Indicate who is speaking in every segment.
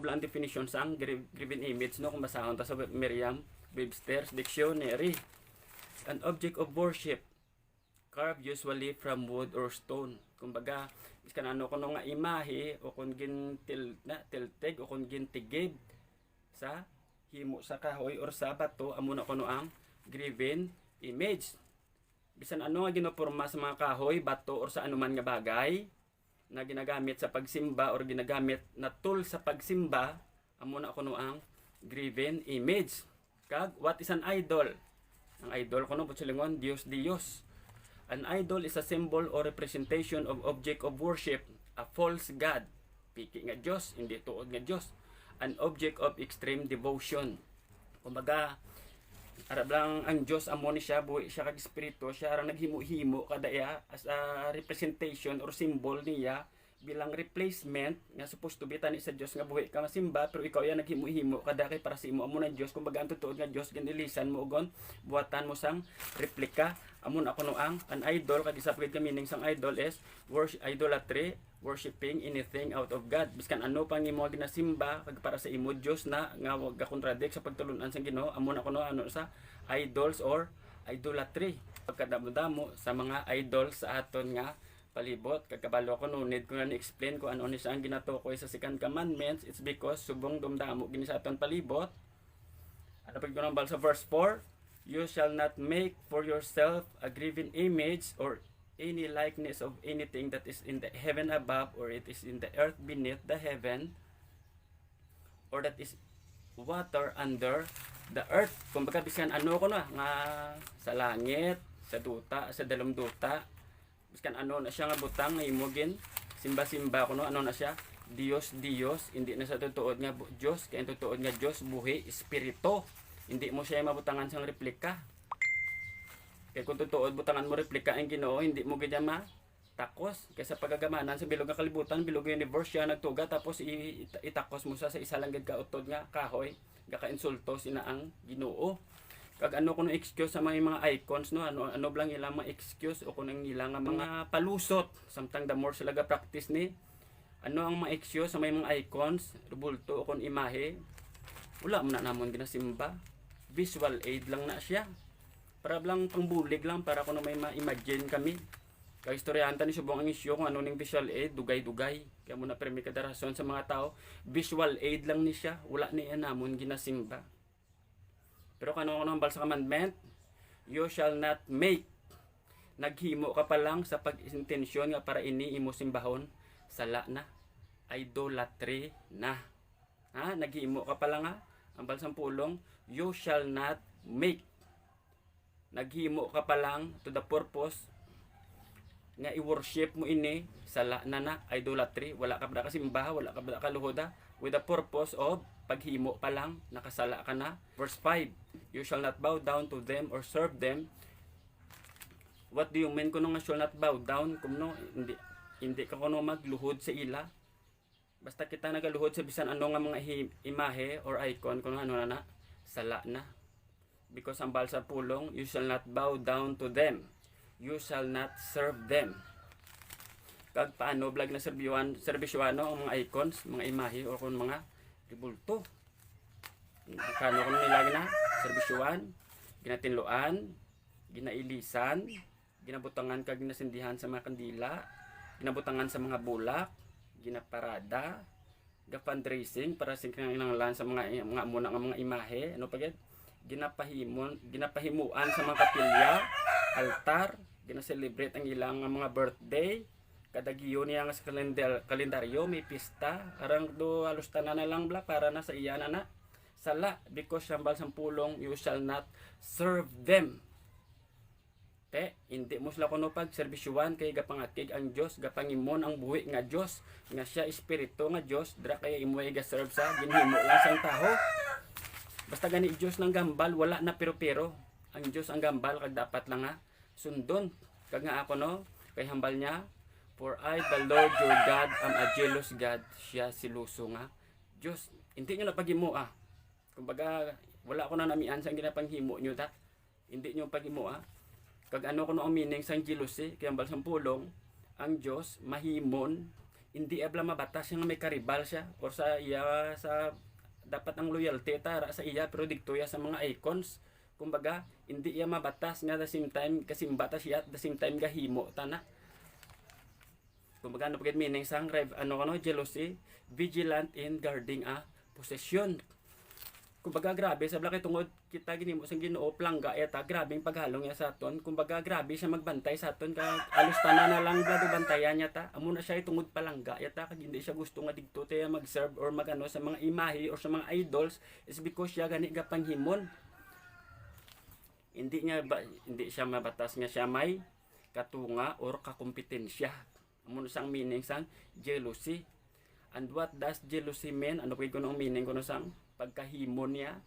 Speaker 1: lang ang definition sang graven image no kung basahon ta sa Merriam-Webster's dictionary. An object of worship carved usually from wood or stone. Kumbaga, iskan ano kuno nga imahe o kun tilteg o kun gintigib sa himo sa kahoy or sa bato amo na kuno ang graven image. Bisan ano nga ginoporma sa mga kahoy, bato or sa anuman nga bagay na ginagamit sa pagsimba or ginagamit na tool sa pagsimba amo na kuno ang graven image. Kag what is an idol? Ang idol kuno putsulingon Dios. An idol is a symbol or representation of object of worship, a false god. Piki nga Diyos, hindi tuod nga Diyos. An object of extreme devotion. Kumbaga, arab lang ang Diyos amo ni siya, buhi siya kag espiritu, siya arang naghimo-himo kadaya as a representation or symbol niya bilang replacement nga supposed to be tani sa Diyos nga buhi ka masimba pero ikaw ya naghimo-himo kada kay para sa imo amo na Diyos. Kumbaga ang tutuod nga Diyos ginilisan mo ugon buhatan mo sang replika amo na kuno ang an idol kag isa pagid ka meaning sang idol is idolatry, worshiping anything out of God. Biskan ano pang imo ginasimba kag para sa imo Diyos na nga wag ka contradict sa pagtulon-an sang Ginoo amo na kuno ano sa idols or idolatry. Pagkadamo-damo sa mga idols sa aton nga palibot kagkabalo ko no need ko na ni-explain ko ano ni siya ang ginatukoy sa second commandments. It's because subong dumdamo gini sa aton palibot. Ano pag ko nang bal sa verse 4, you shall not make for yourself a graven image or any likeness of anything that is in the heaven above or it is in the earth beneath the heaven or that is water under the earth. Kumbaga bisan ano ko na nga sa langit, sa duta, sa dalom duta, biskan ano na siya nga butang nga imogin simba-simba kuno ano na siya Dios hindi na sa tutuod nga Dios kay tutuod nga Dios buhi espiritu. Hindi mo siya mabutangan sang replika kay kung tutuod butangan mo replika ang Ginoo hindi mo gid ma takos kaysa pagagamanan sa bilog nga kalibutan bilog nga universe siya nagtuga tapos itakos mo sa isa lang gid ka utod nga kahoy gaka-insulto sina ang Ginoo. Kag ano kuno excuse sa mga icons no ano blang ilang mga excuse o kunang ilang mga palusot samtang the more sila ga practice ni ano ang mga excuse sa mga icons rubulto o kun imahe wala mo na namon ginasimba visual aid lang na siya para lang pangbulig lang para kuno may ma-imagine kami kag istoryanta ni subong ang isyu kung ano ning visual aid dugay-dugay kaya mo na permi kada rason sa mga tao visual aid lang ni siya wala ni namon ginasimba. Pero kano nang bal sa commandment, you shall not make. Naghimo ka pa lang sa pag-intensyon nga para ini imo simbahon, sala na, idolatry na. Ha, naghimo ka pa lang ha. Ang bal sa pulong, you shall not make. Naghimo ka pa lang to the purpose nga i-worship mo ini, sala na, idolatry, wala ka ba kasimbaha, wala ka ba kaluhoda with the purpose of paghimo pa lang nakasala ka na. Verse 5, you shall not bow down to them or serve them. What do you mean kuno nga shall not bow down? Kuno hindi ka kuno magluhod sa ila. Basta kita nagaluhod sa bisan ano nga mga imahe or icon kuno ano na sala na. Because ang bal sa pulong, you shall not bow down to them. You shall not serve them. Kag paano vlog na serbisyano ang mga icons, mga imahe o kung mga ribulto. Kano kung nilagi na serbisyuan, ginatinluan, ginailisan, ginabutangan kag ginasindihan sa mga kandila, ginabutangan sa mga bulak, ginaparada, ga-fundraising para sa kinahanglan sa mga muna nga mga imahe, ano pa gid? Ginapahimuan sa mga kapilya, altar, gina-celebrate ang ilang mga birthday. Kada giyo niya nga sa kalendaryo may pista arang do halos tanan na lang bla para na sa iya na sala because sambal sang pulong you shall not serve them. Hindi mo sila kuno pag serbisyuan kay gapangakig ang Dios gapangimon ang buhi nga Dios nga siya espiritu nga Dios dra kay imo ga serve sa ginhimo lang sang taho. Basta gani Dios nang gambal wala na pero ang Dios ang gambal kag dapat lang nga sundon kag nga ako no kay hambal niya. For I, the Lord your God, am a jealous God. Siya siluso nga Diyos. Hindi nyo na paghimo Kumbaga, wala ko na namian sa ginapanghimo nyo ta. Hindi nyo paghimo Kag ano ko na ang meaning sa jealousy, kaya ang balsang pulong, ang Diyos mahimon, hindi abla mabatas nga may karibal siya or sa iya sa dapat ang loyalty tara sa iya pero dikto ya sa mga icons. Kumbaga hindi iya mabatas nga the same time kasimba ta siya at the same time gahimo tana. Kumbaga ano pagit meaning sang jealousy, vigilant in guarding a possession. Kumbaga grabe sa kay tungod kita ginimo sang Ginoo plangga eta grabeng paghalong ya sa aton. Kumbaga grabe siya magbantay sa aton ka alos tanan na lang blado bantayan niya ta. Amo na siya tungod palangga eta kag hindi siya gusto nga digto tay mag-serve or magano sa mga imahe or sa mga idols is because siya gani ga panghimon. Hindi siya mabatas nga siya may katunga or kakompetensya. Amo na sang meaning sang jealousy. And what does jealousy mean? Ano pud kuno ang meaning kuno sang pagkahimo niya?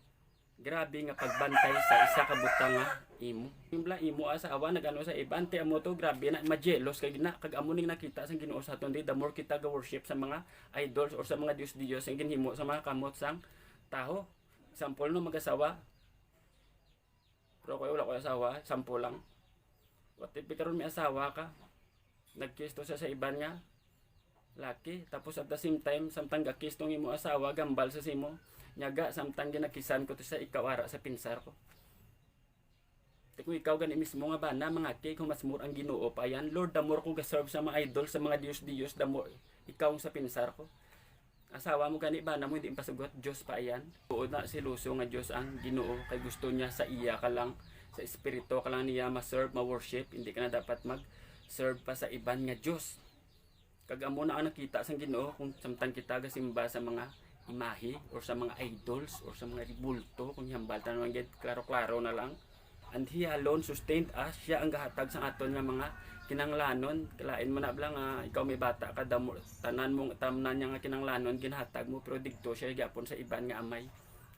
Speaker 1: Grabe nga pagbantay sa isa ka butang nga imo. Imbla imo asawa nagano sa ibante amo to grabe na ma-jealous kay na kag amo ning nakita sa Ginoo sa aton the more kita ga worship sa mga idols or sa mga dios ang ginhimo sa mga kamot sang taho. Example no mag-asawa. Pero ko wala ko asawa, sample lang. What if karon may asawa ka? Nagkisto siya sa iban nga laki tapos at the same time samtang gakistong imo asawa gambal sa simo nyaga samtang ginakisan ko to sa ikaw ara sa pinsar ko. Kung ikaw gani mismo nga bana mga kay kung mas more ang Ginoo pa yan Lord the more ko ga-serve sa mga idol sa mga dios the more ikaw sa pinsar ko. Asawa mo gani bana mo hindi pasugot Dios pa yan. Tuod na siluso nga Dios ang Ginoo kay gusto niya sa iya ka lang sa espiritu ka lang niya ma-serve ma-worship hindi ka na dapat mag-serve pa sa iban nga Dios. Kag amo na ang nakita sang Ginoo kung samtang kita gasimba sa mga imahe or sa mga idols or sa mga ribulto kung hambal tanan gid klaro-klaro na lang. And He alone sustained us. Siya ang gahatag sa aton nga mga kinanglanon. Kalain mo na bla nga ikaw may bata ka damo tanan mong tamnan niya nga kinanglanon ginhatag mo pero digto siya gyapon sa iban nga amay.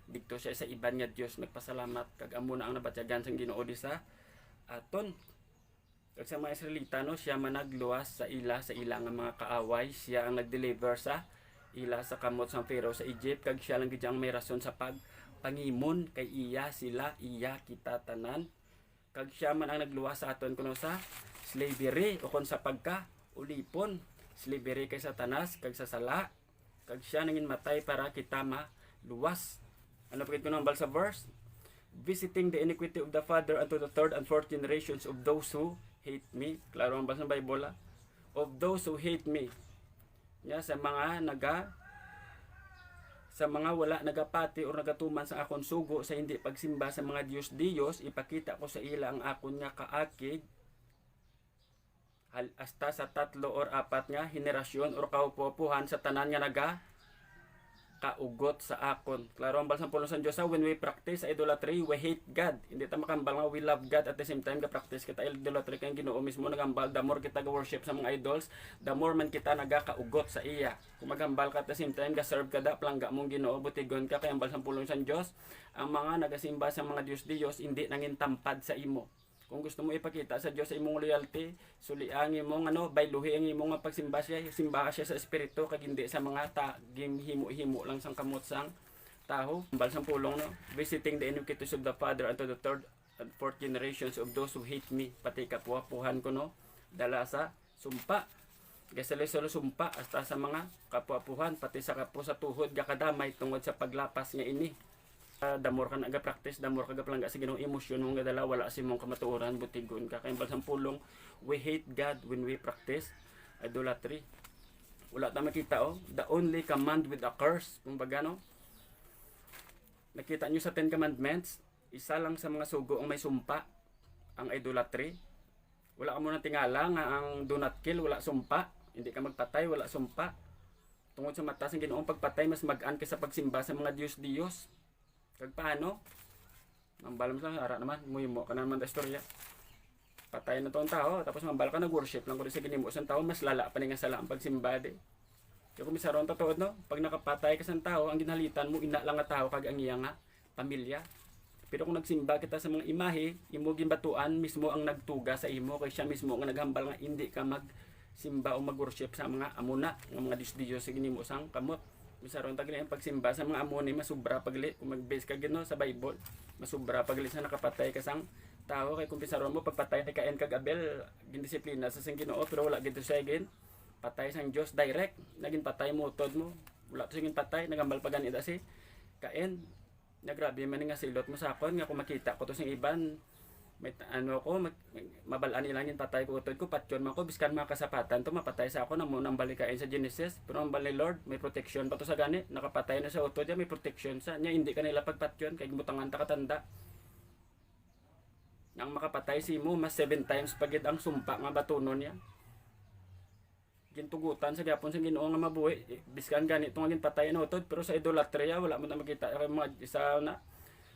Speaker 1: Digto siya sa iban nga Dios nagpasalamat kag amo na ang nabatyagan sang Ginoo di sa aton. Kag sa mga Israelita no, siya managluwas sa ila nga mga kaaway, siya ang nag-deliver sa ila sa kamot sang Pharaoh sa Egypt kag siya lang gid ang may rason sa pagpangimon kay iya kita tanan. Kag siya man ang nagluwas sa aton kuno sa slavery o kon sa pagka-ulipon, slavery kay Satanas kag sa sala. Kag siya nangin matay para kita maluwas. Ano pagit kuno ang bal sa verse? Visiting the iniquity of the father unto the third and fourth generations of those who hate me. Klaro ang basa ng Bible of those who hate me. Ya, sa mga wala nagapati o nagatuman sa akon sugo sa hindi pagsimba sa mga Diyos, ipakita ko sa ila ang akon nga kaakig hasta sa 3 or 4 nga henerasyon or kaupuhan sa tanan nga kaugot sa akon. Klaro ang balsang pulong sa Diyos when we practice idolatry, we hate God. Hindi ta makambal nga we love God at the same time ga-practice kita idolatry kay Ginoo mismo nagambal. The more kita ga-worship sa mga idols, the more man kita nagakaugot sa iya. Kung magambal ka at the same time ga-serve ka da plangga mong Ginoo, butigon ka kay ang balsang pulong sa Diyos, ang mga nagasimba sa mga Diyos hindi nangin tampad sa imo. Kung gusto mo ipakita sa Dios sa imong loyalty, suliang imong bayluhi ang imong pagsimba siya, simba siya sa espiritu kag hindi sa mga himo-himo lang sang kamot sang taho. Balsang pulong no, visiting the iniquities of the father unto the third and fourth generations of those who hate me. Pati kapuapuhan ko no, dala sa sumpa. Gasali-salo sumpa hasta sa mga kapuapuhan pati sa kapo sa tuhod gakadamay tungod sa paglapas nga ini. Damor ka naga-practice, damor ka gaplangga sa Ginoo emosyon mong gadala wala si mong kamatuoran butigon ka kay balsang pulong we hate God when we practice idolatry. Wala ta makita the only command with a curse. Kumbaga no, nakita nyo sa 10 commandments, isa lang sa mga sugo ang may sumpa ang idolatry. Wala ka muna tingala nga ang do not kill, wala sumpa. Hindi ka magpatay, wala sumpa. Tungod sa mata sa Ginoong pagpatay mas magaan kaysa pagsimba sa mga Diyos. Kag paano? Mambalam sa ara naman, muhimo ka naman ta istorya. Patay na tong tao, tapos mambal ka nag-worship lang ko sa ginimo sa tao, mas lala pa ni nga sala ang pagsimba de. Kaya kung misaron totoo no, pag nakapatay ka sa tao, ang ginhalitan mo ina lang nga tao kag ang iya nga pamilya. Pero kung nagsimba kita sa mga imahe, imo gimbatuan mismo ang nagtuga sa imo kay siya mismo nga naghambal nga hindi ka magsimba o mag-worship sa mga amuna, nga mga Diyos sa ginimo sang kamot. Misaron tagli ang pagsimba sa mga amon ni masubra pagli kung mag-base ka gino sa Bible, masubra pagli sa nakapatay ka sang tao kay kung pisaron mo pagpatay kay Kain kag Abel gindisiplina sa sing Ginoo pero wala gid sa gin patay sang Dios direct, naging patay mo utod mo. Wala to singin patay, nagambal pa ganita si Kain. Nagrabe man nga silot mo sa akon nga kung makita ko to sing iban may ano ko mabalaan nila yung patay ko utod ko patyon man ko biskan mga kasapatan to mapatay sa ako namo nang balikain sa Genesis pero ang bali Lord may protection pa to sa gani nakapatay na sa utod ya may protection sa nya hindi kanila pagpatyon kay gibutangan ta katanda nang makapatay si mo mas 7 times pagid ang sumpa nga batunon niya gintugutan sa gyapon sa Ginoo nga mabuhi biskan gani tong gin patay na utod pero sa idolatria wala mo na makita kay mga isa na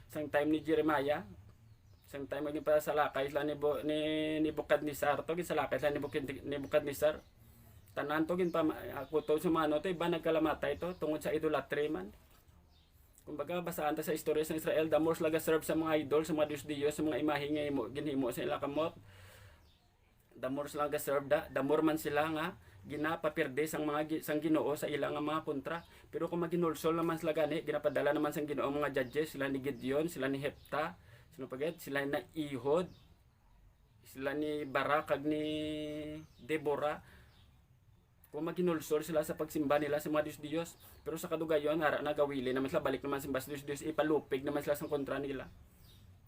Speaker 1: sang time ni Jeremiah sang time maging pa sa lakay sila ni Nebukadnezar to sa lakay sila ni Nebukadnezar tanan to gin pa ako to sumano to iba nagkalamatay to tungod sa idolatry man kumbaga basaan ta sa istorya sa Israel the more laga serve sa mga idol sa mga Diyos sa mga imahe nga ginhimo sa ila kamot the more sila ga serve the more man sila nga ginapapirde sang mga sang Ginoo sa ilang mga kontra pero kung maginulsol naman sila gani ginapadala naman sang Ginoo mga judges sila ni Gideon sila ni Hepta sila na Ihod sila ni Barak kag ni Deborah kung maginulsol sila sa pagsimba nila sa mga Diyos pero sa kadugayon ara na gawili naman sila balik naman simba sa Diyos ipalupig naman sila sa kontra nila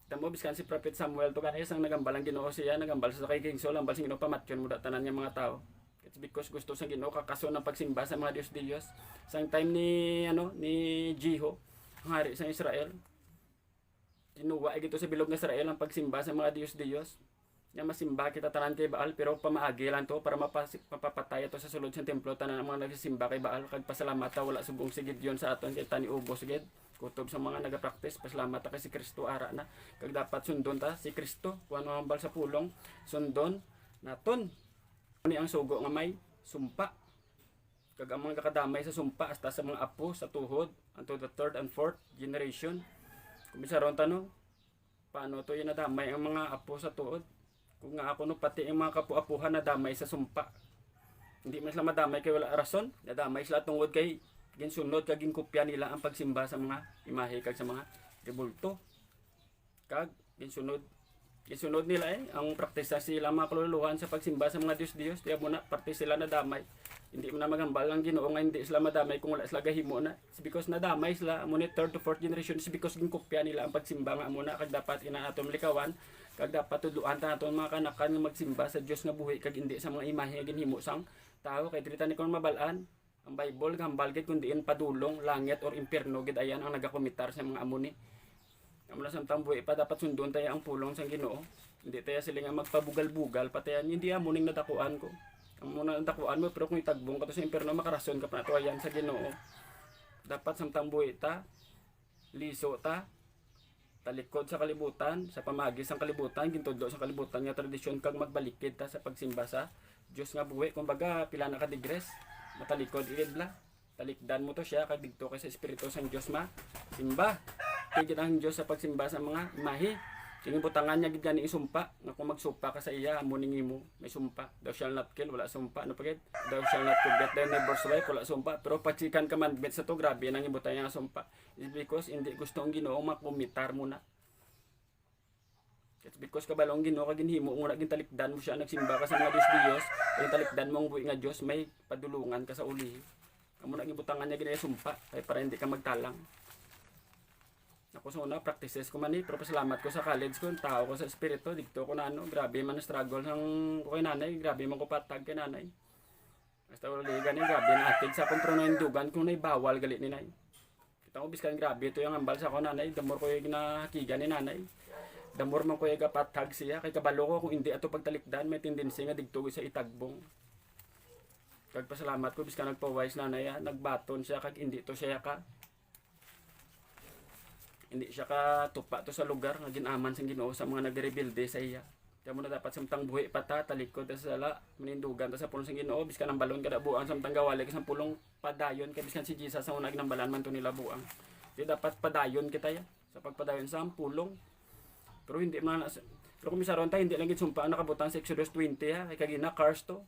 Speaker 1: tamo biskan si Prophet Samuel to kanay sang nagambal ang Ginoo siya nagambal sa kay King Saul ang balsing Ginoo pamatyon mo tanan nga mga tao it's because gusto sa Ginoo kakaso ng pagsimba sa mga Diyos sang time ni Jeho ang hari sa Israel kinuha gito sa bilog ng Israel ang pagsimba sa mga Diyos nga masimba kita tanan kay Baal pero pamaagi lang to para mapapatay to sa sulod sa templo tanan ang mga nagsimba kay Baal kag pasalamat ta wala subong si Gideon sa aton kay tani ubos gid kutob sa mga nagapractice pasalamat ta kay si Kristo ara na kag dapat sundon ta si Kristo kuan ang bal sa pulong sundon naton ni ang sugo nga may sumpa kag ang mga kakadamay sa sumpa hasta sa mga apo sa tuhod unto the third and fourth generation kung bisaron tanong, paano to yung nadamay ang mga apo sa tuod? Kung nga ako no, pati ang mga kapu-apuhan nadamay sa sumpa. Hindi man sila madamay kay wala rason. Nadamay sila tungod kay ginsunod kag ginkopya nila ang pagsimba sa mga imahe kag sa mga rebulto. Kag ginsunod nila ang praktisa sila mga kaluluhan sa pagsimba sa mga Diyos. Diya mo na, parte sila nadamay. Hindi mo na magambal ang Ginoo nga hindi sila madamay kung wala sila gahimo na. It's because nadamay sila amo ni third to fourth generation is because ginkopya nila ang pagsimba nga amo na kag dapat inaatom likawan kag dapat tudloan ta naton mga kanakan nga magsimba sa Dios nga buhi kag hindi sa mga imahe nga ginhimo sang tao kay dili ta ni kon mabalaan ang Bible gambal gid kun diin padulong langit or impierno gid ayan ang nagakomitar sa mga amo ni. Amo na samtang buhi pa dapat sundon tayo ang pulong sang Ginoo. Hindi tayo sila nga magpabugal-bugal patayan hindi amo ning nadakuan ko. Amo na dakuan mo pero kung itagbong ka to sa impierno makarason ka pa nato ayan sa Ginoo. Dapat samtang buhi ta liso ta talikod sa kalibutan sa pamagi sang kalibutan gintudlo sa kalibutan nga tradisyon kag magbalikid ta sa pagsimba sa Dios nga buhi kumbaga pila na ka digres matalikod idla talikdan mo to siya kag didto kay sa espiritu sang Dios simba tigit ang Dios sa pagsimba sa mga imahe kini butangan niya gid gani isumpa nga kung magsupa ka sa iya amo ning imo may sumpa thou shall not kill wala sumpa no pagit thou shall not covet thy neighbor's wife wala sumpa pero pagsikan commandments sa to grabe nang ibutan nga sumpa is because hindi gusto ang Ginoo makumitar mo na it's because kabalong Ginoo kag ginhimo mo na gintalikdan mo siya nagsimba ka sa mga Diyos kay talikdan mo ang buhi nga Dios may padulungan ka sa uli amo na gibutangan niya gid sumpa kay para hindi ka magtalang. Ako sa una, practices ko man pero pasalamat ko sa college ko, tao ko sa espiritu, dito ko na grabe man na struggle sang ko kay nanay, grabe man ko patag kay nanay. Basta wala gani grabe na atid sa kontro na indugan kung nay bawal gali ni nay. Kita ko biskan grabe ito yung ambal sa ko nanay, damor ko yung ginahakigan ni nanay. Damor man ko yung patag siya, kay kabalo ko kung hindi ato pagtalikdan, may tendency nga digto sa itagbong. Kag pasalamat ko biskan nagpawise nanay, nagbaton siya kag hindi to siya ka. Hindi siya katupa to sa lugar nga ginaman sang Ginoo sa mga nagrerebelde sa iya. Kaya mo na dapat samtang buhi pata talikod ta sa sala manindugan ta sa pulong sang Ginoo biskan ang balon kada buang samtang gawali ka sa pulong padayon kay biskan si Jesus sa una ginambalan man to nila buang. Di dapat padayon kita ya sa pagpadayon sa pulong. Pero hindi man pero kung misaron ta hindi lang gid sumpa ang nakabutang sa Exodus 20 ha kay kagina cars to.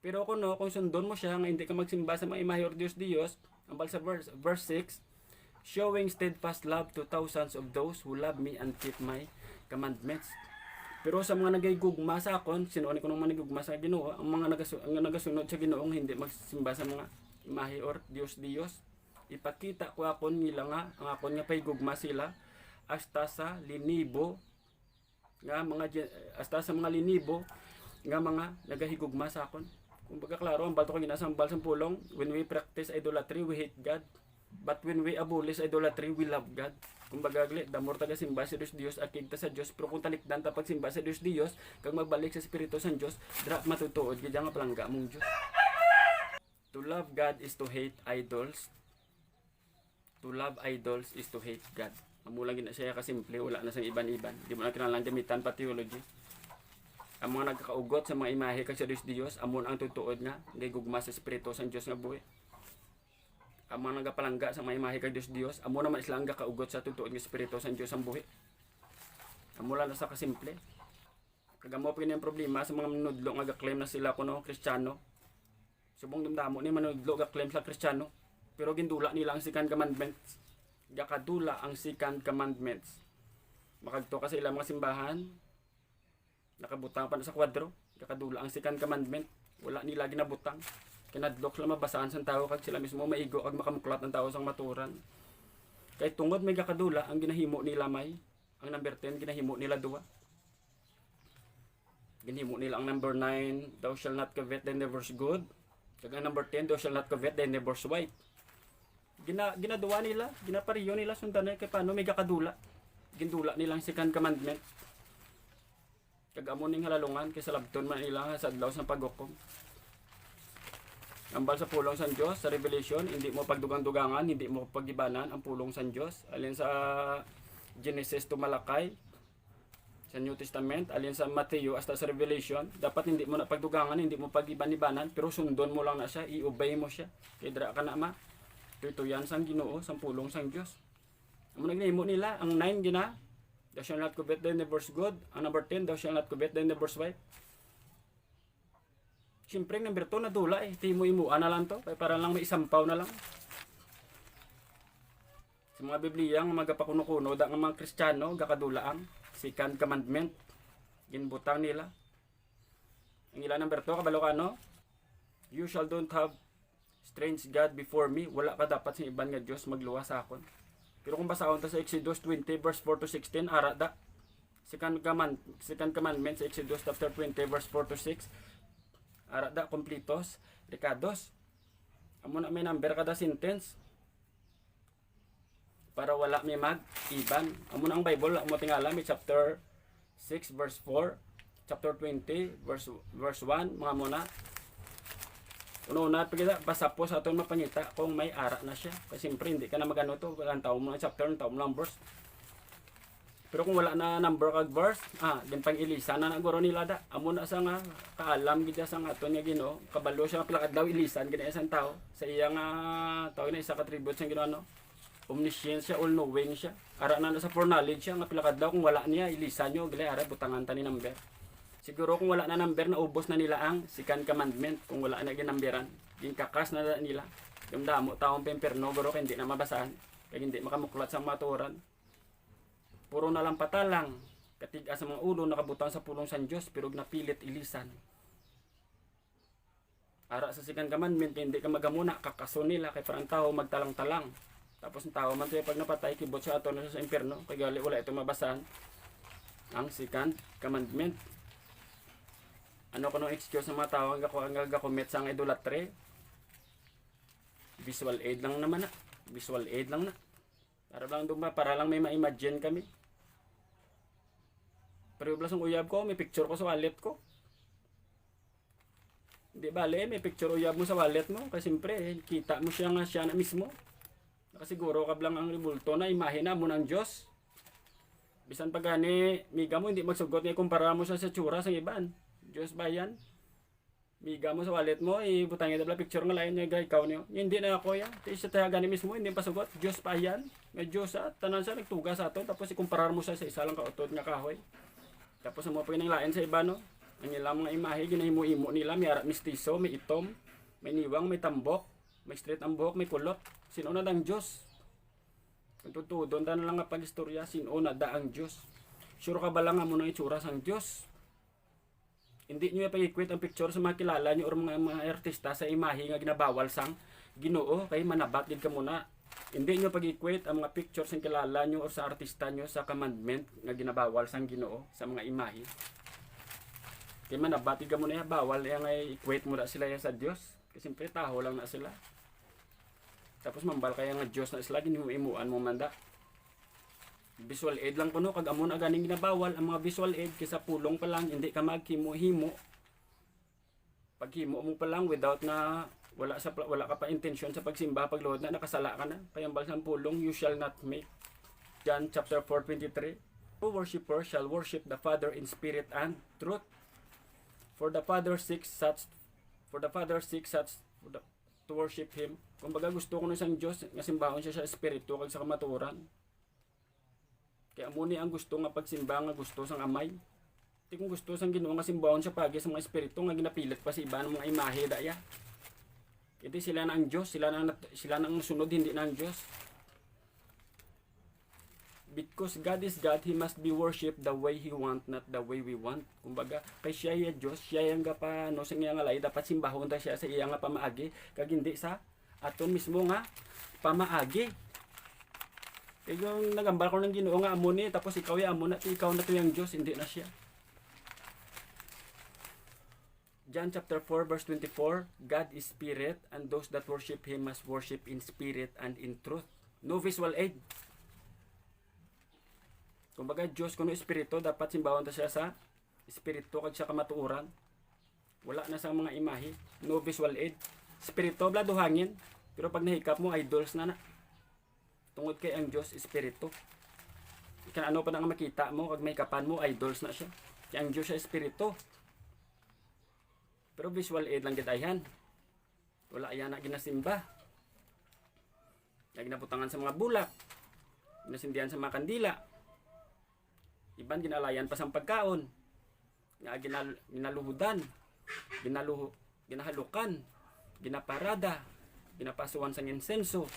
Speaker 1: Pero kung sundon mo siya nga hindi ka magsimba sa mga imahe or Diyos ambal sa verse 6 showing steadfast love to thousands of those who love me and keep my commandments. Pero sa mga nagayugma sa akon, sinuon ko nung mga nagugma sa Ginoo, ang mga nagasunod sa Ginoong hindi magsimba sa mga imahe or Dios. Ipakita ko akon nila nga ang akon nga paigugma sila hasta sa linibo nga mga nagahigugma sa akon. Kung baga klaro, ang bato ko ginasambal sa pulong, when we practice idolatry, we hate God. But when we abolish idolatry, we love God. Kung baga, damor taga simba sa Diyos at kigta sa Diyos, pero kung talikdan ta pagsimba sa Diyos, kag magbalik sa Espiritu sa Diyos, dra matutuod, gidya nga palangga mong Diyos. To love God is to hate idols. To love idols is to hate God. Amulang gina siya kasimple, wala na sa iban-iban. Di mo na kinalang gamitan pa theology. Ang mga nagkakaugot sa mga imahe kag sa Diyos, amon ang tutuod nga, ngay gugma sa Espiritu sa Diyos nga buhi. Ang mga nagapalangga sa mga imahe kag Diyos, amon naman sila ang gakaugot sa tutuod nga Espiritu sa Diyos ang buhi. Amula na sa kasimple. Kagamo pa yung problema sa mga manudlo nga gaklaim na sila kuno Kristiyano. Subong dumdamo ni manudlo gaklaim sa Kristiyano, pero gindula nila ang second commandments. Gakadula ang second commandments. Makagto ka sa ilang mga simbahan, nakabutang pa na sa kwadro, gakadula ang second commandment, wala nila ginabutang. Kinadlok sila mabasaan sa tao kag sila mismo maigo kag makamuklat ang tao sang maturan. Kay tungod may gakadula ang ginahimo nila may, ang number 10 ginahimo nila duwa. Ginahimo nila ang number 9, thou shall not covet thy neighbor's good. Kag ang number 10, thou shall not covet thy neighbor's wife. Ginaduwa nila, ginapariyo nila sundan kay paano may gakadula. Gindula nilang second commandment. Kag amo ning halalungan kay sa labton man nila sa adlaw sa paghukom. Ambal sa pulong sa Dios sa Revelation, hindi mo pagdugang-dugangan, hindi mo pagibanan ang pulong sa Dios. Alin sa Genesis to Malakay sa New Testament, alin sa Mateo hasta sa Revelation, dapat hindi mo na pagdugangan, hindi mo pagiban-ibanan, pero sundon mo lang na siya, i-obey mo siya. Kay dra ka na ma. Ito yan sang Ginoo, sang pulong sang Dios. Amo nagnahimo nila ang 9 gina, thou shall not covet thy neighbor's good. Ang number 10, thou shall not covet thy neighbor's wife. Siyempre, number 2 nadula eh. Timo-imuan na lang to. Para lang may isampaw na lang. Sa mga Biblia, ang mga pakuno-kuno, ang mga Kristiyano, gakadula ang second commandment. Ginbutang nila. Ang ilan number 2, kabalo ka no? You shall don't have strange God before me. Wala ka dapat sa iban nga Diyos magluwa sa akon. Pero kung basahon ta sa Exodus 20 verse 4 to 16, arada. Second commandment sa Exodus chapter 20 verse 4 to 6. Arada completos, dekados. Amo na may number kada sentence. Para wala may mag-iban. Amo na ang Bible, amo tingala may chapter 6 verse 4, chapter 20 verse 1, mga muna. Una pagkita basa po sa aton mapangita kung may ara na siya. Kasi siyempre hindi ka na magano to, ang taon mo na chapter, ang taon mo lang verse. Pero kung wala na number kag verse, din pang ilisa na naguro nila da. Amo na sa nga kaalam gid sa aton nga Ginoo, kabalo siya plakad daw ilisan gid isang tao. Sa iya nga tao na isa ka attribute sa Ginoo no. Omniscient siya, all knowing siya. Ara na sa foreknowledge siya nga plakad daw kung wala niya ilisan nyo gali ara butangan ta ni number. Siguro kung wala na number na ubos na nila ang second commandment kung wala na ginamberan. Ginkakas na nila. Yung damo taong pemperno guro kay hindi na mabasahan, kay hindi makamuklat sa maturan. Puro na lang patalang, katiga sa mga ulo nakabutang sa pulong sa Diyos pero napilit ilisan. Ara sa second commandment hindi ka magamuna, kakaso nila kay parang tao magtalang-talang. Tapos ang tao man siya pag napatay kibot siya ato na sa impyerno, kay gali wala ito mabasahan ang second commandment. Ano ko nung excuse ng mga tao ang gakomit sa idolatry? Visual aid lang naman na. Visual aid lang na. Para lang may ma-imagine kami. Pero blas ang uyab ko, may picture ko sa wallet ko. Hindi bale, may picture uyab mo sa wallet mo. Kasi siyempre, kita mo siya nga siya na mismo. Nakasiguro ka lang ang ribulto na imahe na mo ng Diyos. Bisan pag gani, miga mo hindi magsugot niya kumpara mo sa tsura sa iban. Diyos ba yan? Miga mo sa wallet mo, ibutangin na picture nga lain niya ikaw niyo. Hindi na ako yan. Isa tayo gani mismo, hindi pa sugot. Diyos pa yan. May Diyos tanan siya, nagtuga sa ato. Tapos ikumparar mo siya sa isa lang kautod nga kahoy. Tapos mo pa lain sa iba no. Ang ilang mga imahe, ginahimo-imo nila. May arak mistiso, may itom, may niwang, may tambok, may straight ang buhok, may kulot. Sino na ang Diyos? Kung tutudon, na lang nga pag-istorya, sino na ang Diyos? Sure ka ba lang amo ng itsura sang Dios? Hindi nyo ipag-equate ang picture sa mga kilala nyo or mga artista sa imahe nga ginabawal sang Ginoo kay manabat gid ka muna. Hindi nyo pag-equate ang mga pictures sa kilala nyo or sa artista nyo sa commandment nga ginabawal sang Ginoo sa mga imahe. Kay manabat gid ka muna bawal yang equate mo na sila sa Dios. Kasi siyempre taho lang na sila. Tapos mambal kaya nga Dios na sila ginuimuan mo manda. Visual aid lang kuno kag amo na ganing ginabawal ang mga visual aid kaysa pulong pa lang hindi ka maghimo-himo. Paghimo mo pa lang without na wala ka pa intention sa pagsimba pagluhod na nakasala ka na. Kaya ang pulong you shall not make. John chapter 4:23. The worshipper shall worship the Father in spirit and truth. For the Father seeks such to worship him. Kung baga gusto ko ng isang Diyos nga simbahon siya sa espiritu kag sa kamaturan. Kaya muni ang gusto nga pagsimba nga gusto sang amay. Ti kung gusto sang Ginoo nga simbahon siya pagi sa mga espiritu nga ginapilit pa sa iba ng mga imahe daya. Iti sila na ang Diyos, sila na ang sunod hindi na ang Diyos. Because God is God, He must be worshipped the way He want, not the way we want. Kumbaga, kay siya yung Diyos, siya yung pa no sa nga lay dapat simbahon ta siya sa iya nga pamaagi kag hindi sa aton mismo nga pamaagi. Kaya yung nagambal ko ng Ginoo nga amo ni tapos ikaw na to yung Diyos, hindi na siya. John chapter 4 verse 24, God is spirit and those that worship Him must worship in spirit and in truth. No visual aid. Kumbaga Diyos kuno espiritu dapat simbahon ta siya sa espiritu kag sa kamatuoran. Wala na sa mga imahe, no visual aid. Espiritu bla duhangin, pero pag nahikap mo idols na. Tungod kay ang Diyos espiritu. Kan ano pa nang makita mo kag may kapan mo idols na siya. Kaya ang Diyos siya espiritu. Pero visual aid lang gid ayhan. Wala yan na ginasimba. Ginaputangan sa mga bulak. Ginasindihan sa mga kandila. Iban ginalayan pa sa pagkaon. Nga ginaluhudan. Ginahalukan. Ginaparada. Ginapasuan sa insenso.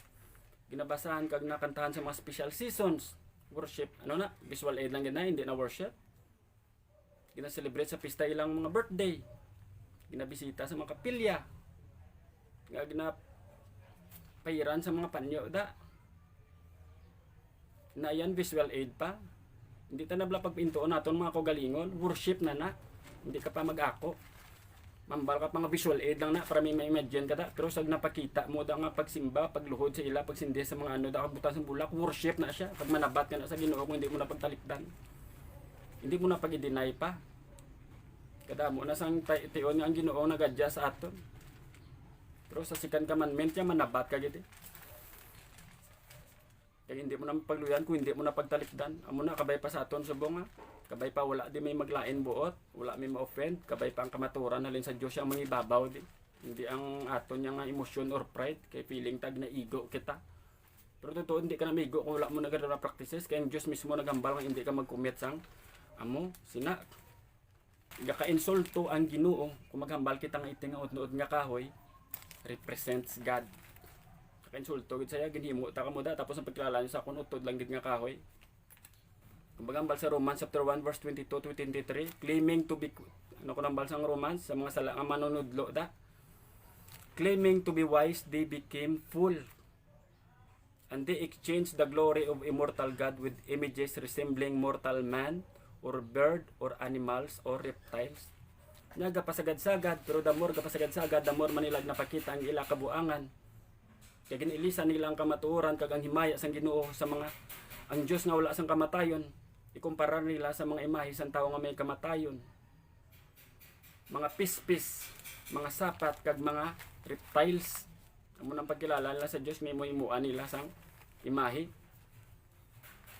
Speaker 1: Ginabasahan kag nakantahan sa mga special seasons. Worship, visual aid lang gina, hindi na worship. Gina-celebrate sa pista ilang mga birthday. Ginabisita sa mga kapilya. Ginapahiran sa mga panyo da. Na yan visual aid pa. Hindi ta nabla pagpintuon naton mga kagalingon, worship na. Hindi ka pa mag-ako. Mambal ka pa nga visual aid lang na para may ma-imagine ka da. Pero sag napakita mo da nga pagsimba, pagluhod sa ila, pagsindi sa mga da kabutan sa bulak, worship na siya. Pag manabat ka na sa Ginoo kung hindi mo na pagtalikdan. Hindi mo na pag-i-deny pa. Kada mo na sang tion nga ang Ginoo nagadya sa aton. Pero sa second commandment niya manabat ka gid. Kaya hindi mo na pagluyan kung hindi mo na pagtalikdan. Amo na kabay pa sa aton subong ha. Kabay pa wala di may maglain buot, wala may ma-offend, kabay pa ang kamaturan halin sa Dios ang mangibabaw di. Hindi ang aton nga emotion or pride kay feeling tag na ego kita. Pero totoo hindi ka na maigo kung wala mo nagara practices kay ang Dios mismo nagambal nga hindi ka mag-commit sang amo sina gaka-insulto ang Ginoo kung maghambal kita nga iting ut-ud nga kahoy represents God. Insulto gid saya ginhimo ta kamo da tapos ang pagkilala niyo sa kun utod lang gid nga kahoy. Kumbaga ang sa Romans chapter 1 verse 22 to 23 claiming to be nang balsang Romans sa mga sala nga manunudlo da. Claiming to be wise they became fool and they exchanged the glory of immortal God with images resembling mortal man or bird or animals or reptiles. Nga gapasagad-sagad pero damor gapasagad-sagad damor manilag napakita ang ila kabuangan. Kaya ginilisan nila ang kamatuoran kag ang himaya sang Ginoo sa mga ang Dios nga wala sang kamatayon. Ikumpara nila sa mga imahe sang tawo nga may kamatayon. Mga pispis, mga sapat kag mga reptiles. Amo nang pagkilala nila sa Dios may moimuan nila sang imahe.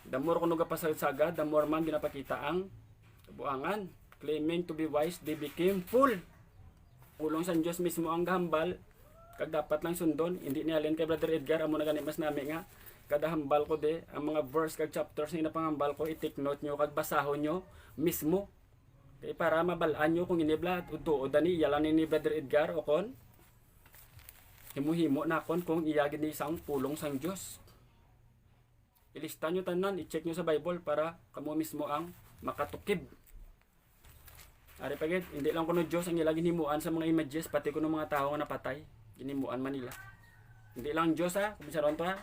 Speaker 1: The more kuno gapasagad, the more man ginapakita ang kabuangan. Claiming to be wise, they became fool. Ulong sa Dios mismo ang gahambal kag dapat lang sundon, hindi niya alin kay Brother Edgar amo na gani mas nami nga kada hambal ko de ang mga verse kag chapters ni napangambal ko i-take note nyo kag basahon nyo mismo kay para mabalaan nyo kung inibla tuod ani yalan ni Brother Edgar o kon himuhimo na kon kung iyagin ni sang pulong sang Dios. Ilista nyo tanan, i-check nyo sa Bible para kamo mismo ang makatukib. Ari pagid, hindi lang kuno Dios ang ila ginhimuan sa mga images, pati kuno mga tao nga napatay, ginimuan man nila. Hindi lang Dios ha, kumisaron to ha.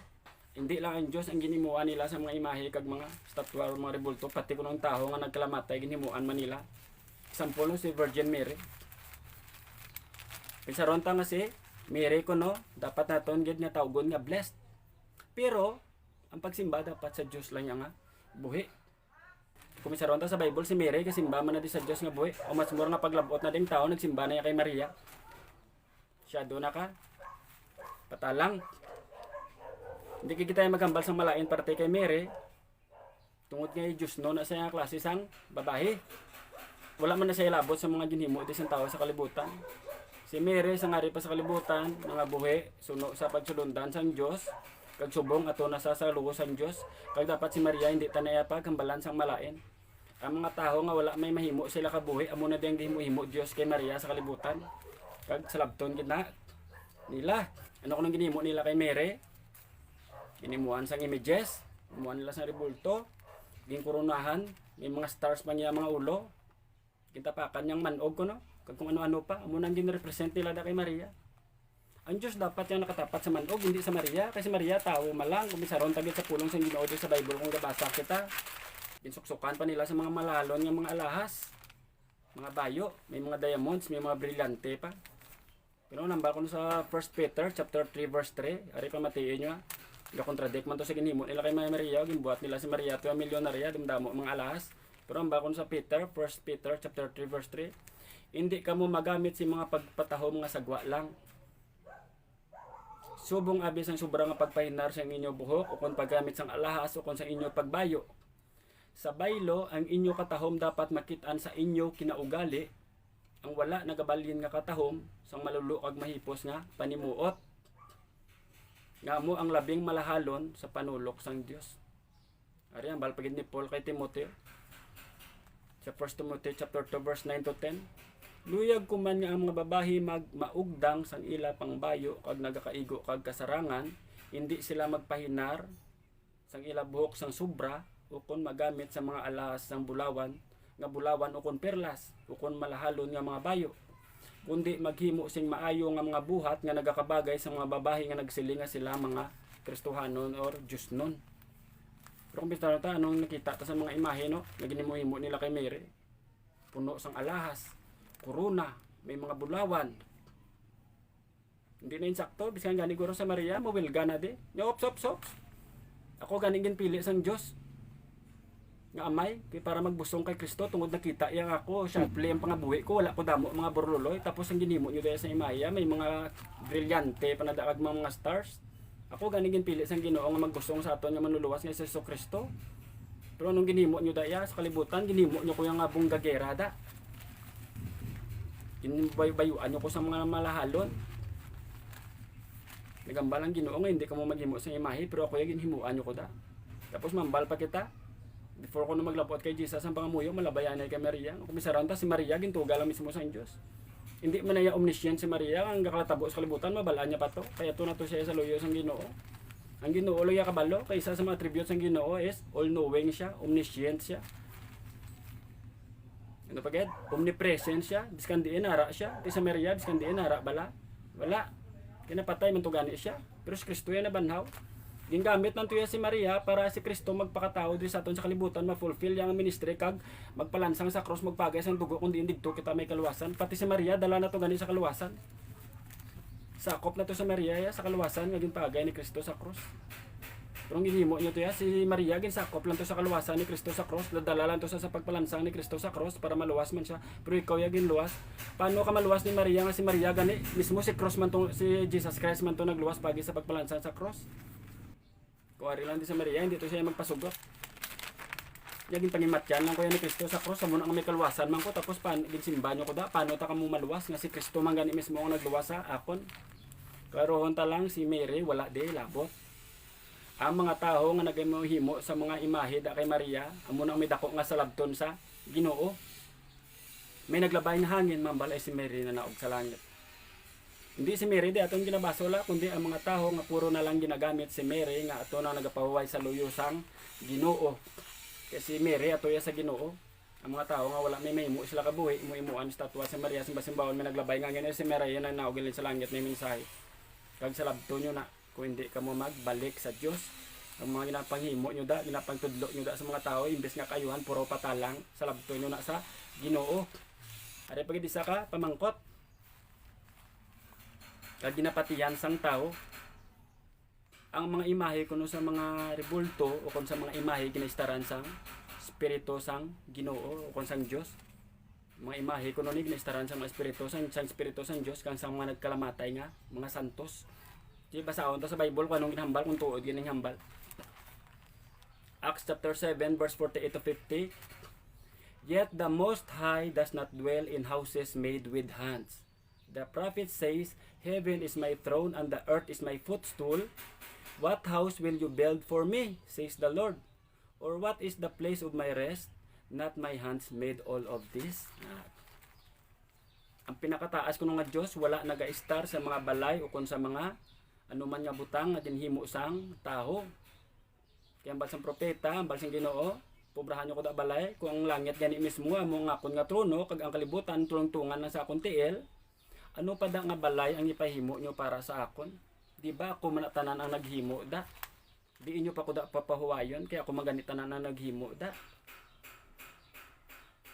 Speaker 1: Hindi lang ang Dios ang ginimuan nila sa mga imahe kag mga statwa o mga rebulto, pati kuno ang tao nga nagkalamatay ginimuan man nila. Example si Virgin Mary. Kumisaron ta nga si Mary kuno, dapat naton gid nga tawgon nga blessed. Pero ang pagsimba dapat sa Dios lang nga buhi. Kumisaron ta sa Bible si Mary kasimba man na di sa Dios nga buhi. O mas mura nga paglabot na ding tao nagsimba na kay Maria. Siya do na ka. Patalang. Hindi kita magambal sa malain parte kay Mary. Tungod nga Dios no na sa klase sang babae. Wala man na siya labot sa mga ginhimo di sang tao sa kalibutan. Si Mary sa ngari pa sa kalibutan, mga buhi, suno sa pagsulundan sang Dios. Kag subong ato na sa lugo sang Dios. Kag dapat si Maria hindi tanaya pa gambalan sang malain. Ang mga tao nga wala may mahimo sila kabuhi, amo na diyang gihimo-himo Dios kay Maria sa kalibutan. Kag salabton gid na nila. Ano kunong ginhimo nila kay Mary? Ginimuan sang images, gimuan nila sang rebulto, ging koronahan, may mga stars pa niya mga ulo. Kitapakan niyang manog kuno, kag kung ano-ano pa, amo nang gin-represent nila da kay Maria. Ang Diyos dapat yung nakatapat sa manog, hindi sa Maria. Kasi Maria, tao malang. Kumisaron tagit sa pulong sa Ginoo sa Bible kung gabasa kita. Ginsuksukan pa nila sa mga malalon ng mga alahas. Mga bayo. May mga diamonds, may mga brilyante pa. Pero nambal ko sa 1 Peter chapter 3 verse 3. Ari pa matiin nyo ha. Contradict man to sa ginhimo nila kay Maria. Gimbuhat nila si Maria to ang milyonarya. Dumdamo mga alahas. Pero nambal ko sa Peter, 1 Peter chapter 3 verse 3. Hindi ka mo magamit si mga pagpatahom nga sagwa lang. Subong abis ang sobra nga pagpahinar sa inyo buhok o kung paggamit sang alahas o kung sa inyo pagbayo. Sa baylo, ang inyo katahom dapat makitaan sa inyo kinaugali. Ang wala nagabalin nga katahom sang maluluo kag mahipos nga panimuot. Nga mo ang labing malahalon sa panulok sang Dios. Ari ang balpagid ni Paul kay Timoteo. Sa 1 Timothy chapter 2 verse 9 to 10. Luyag kuman nga ang mga babahi maugdang sang ila pangbayo kag nagakaigo kag kasarangan, hindi sila magpahinar sang ila buhok sang sobra o kon magamit sa mga alahas sang bulawan o kon perlas o kon malahalon nga mga bayo. Kundi maghimo sing maayo nga mga buhat nga nagakabagay sa mga babahi nga nagsiling nga sila mga Kristohanon or Diyos nun. Pero kung bistara ta anong nakita ta sa mga imahe no, nga ginhimo nila kay Mary. Puno sang alahas, korona, may mga bulawan. Hindi na insakto, biskan gani guro sa Maria, mawilga na di. Ops. Ako ganing ginpili sang Dios. Nga amay, kay para magbusong kay Kristo tungod nakita yang ako, siya play ang pangabuhi ko, wala ko damo mga borloloy, tapos ang ginhimo niyo daya sa imaya, may mga brilyante panadaag mga stars. Ako ganing ginpili sang Ginoo nga magbusong sa aton nga manluluwas nga si Kristo. Pero anong ginhimo niyo daya sa kalibutan, ginhimo niyo ko yang abong gagera da. Bayuan nyo ko sa mga malahalon. Nagambal ang Ginoo nga hindi ka mo maghimo sa imahe, pero ako yung ginhimuan nyo ko da. Tapos mambal pa kita. Before ko na maglapot kay Jesus ang pangamuyo, malabayan kay Maria. Kumisaran ta si Maria gintuga lang mismo sa Dios. Hindi man niya omniscient si Maria, ang gakalatabo sa kalibutan, mabalaan niya pa to. Kaya to na to siya sa luyo sang Ginoo. Ang Ginoo luya kabalo, kaysa sa mga attributes ng Ginoo is all-knowing siya, omniscient siya. Ano pagad? Omnipresent siya, biskan diin nara siya. Ti sa Maria biskan diin nara bala. Wala. Kinapatay man to gani siya. Pero si Kristo yan nabanhaw. Gingamit man to si Maria para si Kristo magpakatao di sa aton sa kalibutan, ma-fulfill yang ministry kag magpalansang sa cross, magpagay sang dugo kundi indigto kita may kaluwasan. Pati si Maria dala na to gani sa kaluwasan. Sakop na to sa Maria ya, sa kaluwasan nga ginpagay ni Kristo sa cross. Pero ang ginhimo niyo to ya, si Maria ginsakop lang to sa kaluwasan ni Kristo sa cross, dadala lang to sa pagpalansang ni Kristo sa cross para maluwas man siya. Pero ikaw ya ginluwas. Paano ka maluwas ni Maria nga si Maria gani mismo si cross man to, si Jesus Christ man to nagluwas pagi sa pagpalansang sa cross. Kuwari lang di sa Maria, hindi to siya magpasugot. Yagin pangimatyan lang ko yan ni Kristo sa cross, amo na may kaluwasan man ko, tapos ginsimba nyo ko da, paano ta ka mo maluwas nga si Kristo man gani mismo ang nagluwas sa akon. Karoon ta lang si Mary wala di labot. Ang mga tao nga nagahimo sa mga imahe da kay Maria, amo na may dako nga salabton sa Ginoo. May naglabay nga hangin mambal ay si Mary na naog sa langit. Hindi si Mary di atong ginabasol kundi ang mga tawo nga puro na lang ginagamit si Mary nga ato na nagapahuway sa luyosang Ginoo. Kasi Mary ato ya sa Ginoo. Ang mga tao nga wala may mahimo sila kabuhi, imuan statwa si Maria simbasimbaon may naglabay nga ganyan si Mary yan ang naugilin sa langit may mensahe. Kag sa labto nyo na kung hindi ka mo magbalik sa Dios. Ang mga ginapanghimo nyo da, ginapangtudlo nyo da sa mga tao imbes nga kayuhan puro patalang sa labto nyo na sa Ginoo. Ari pag isa ka pamangkot kag ginapatiyan sang tao ang mga imahe kuno sa mga rebulto o kun sa mga imahe ginaistaran sang espiritu sang Ginoo o kun sang Dios. Mga imahe kuno ni ginaistaran sang espiritu sang espiritu sang Dios kang sang mga nagkalamatay nga mga santos. Di basaon to sa Bible kung anong ginhambal kung tuod gining hambal. Acts chapter 7 verse 48 to 50. Yet the Most High does not dwell in houses made with hands. The prophet says, heaven is my throne and the earth is my footstool. What house will you build for me, says the Lord? Or what is the place of my rest? Not my hands made all of this. Ang pinakataas ko nga Diyos, wala nag-star sa mga balay o kung sa mga anuman nga butang na ginhimo sang taho. Kaya ang balsang propeta, ang balsang Ginoo, pobrahan nyo ko da balay, kung ang langit gani mismo, among akon nga trono, kag ang kalibutan, tulong-tungan na sa akong tiil, ano pa da nga balay ang ipahimo nyo para sa akon? Di ba ako manatanan ang naghimo da? Di inyo pa ko da papahuwayon, kaya ako maganitanan ang naghimo da.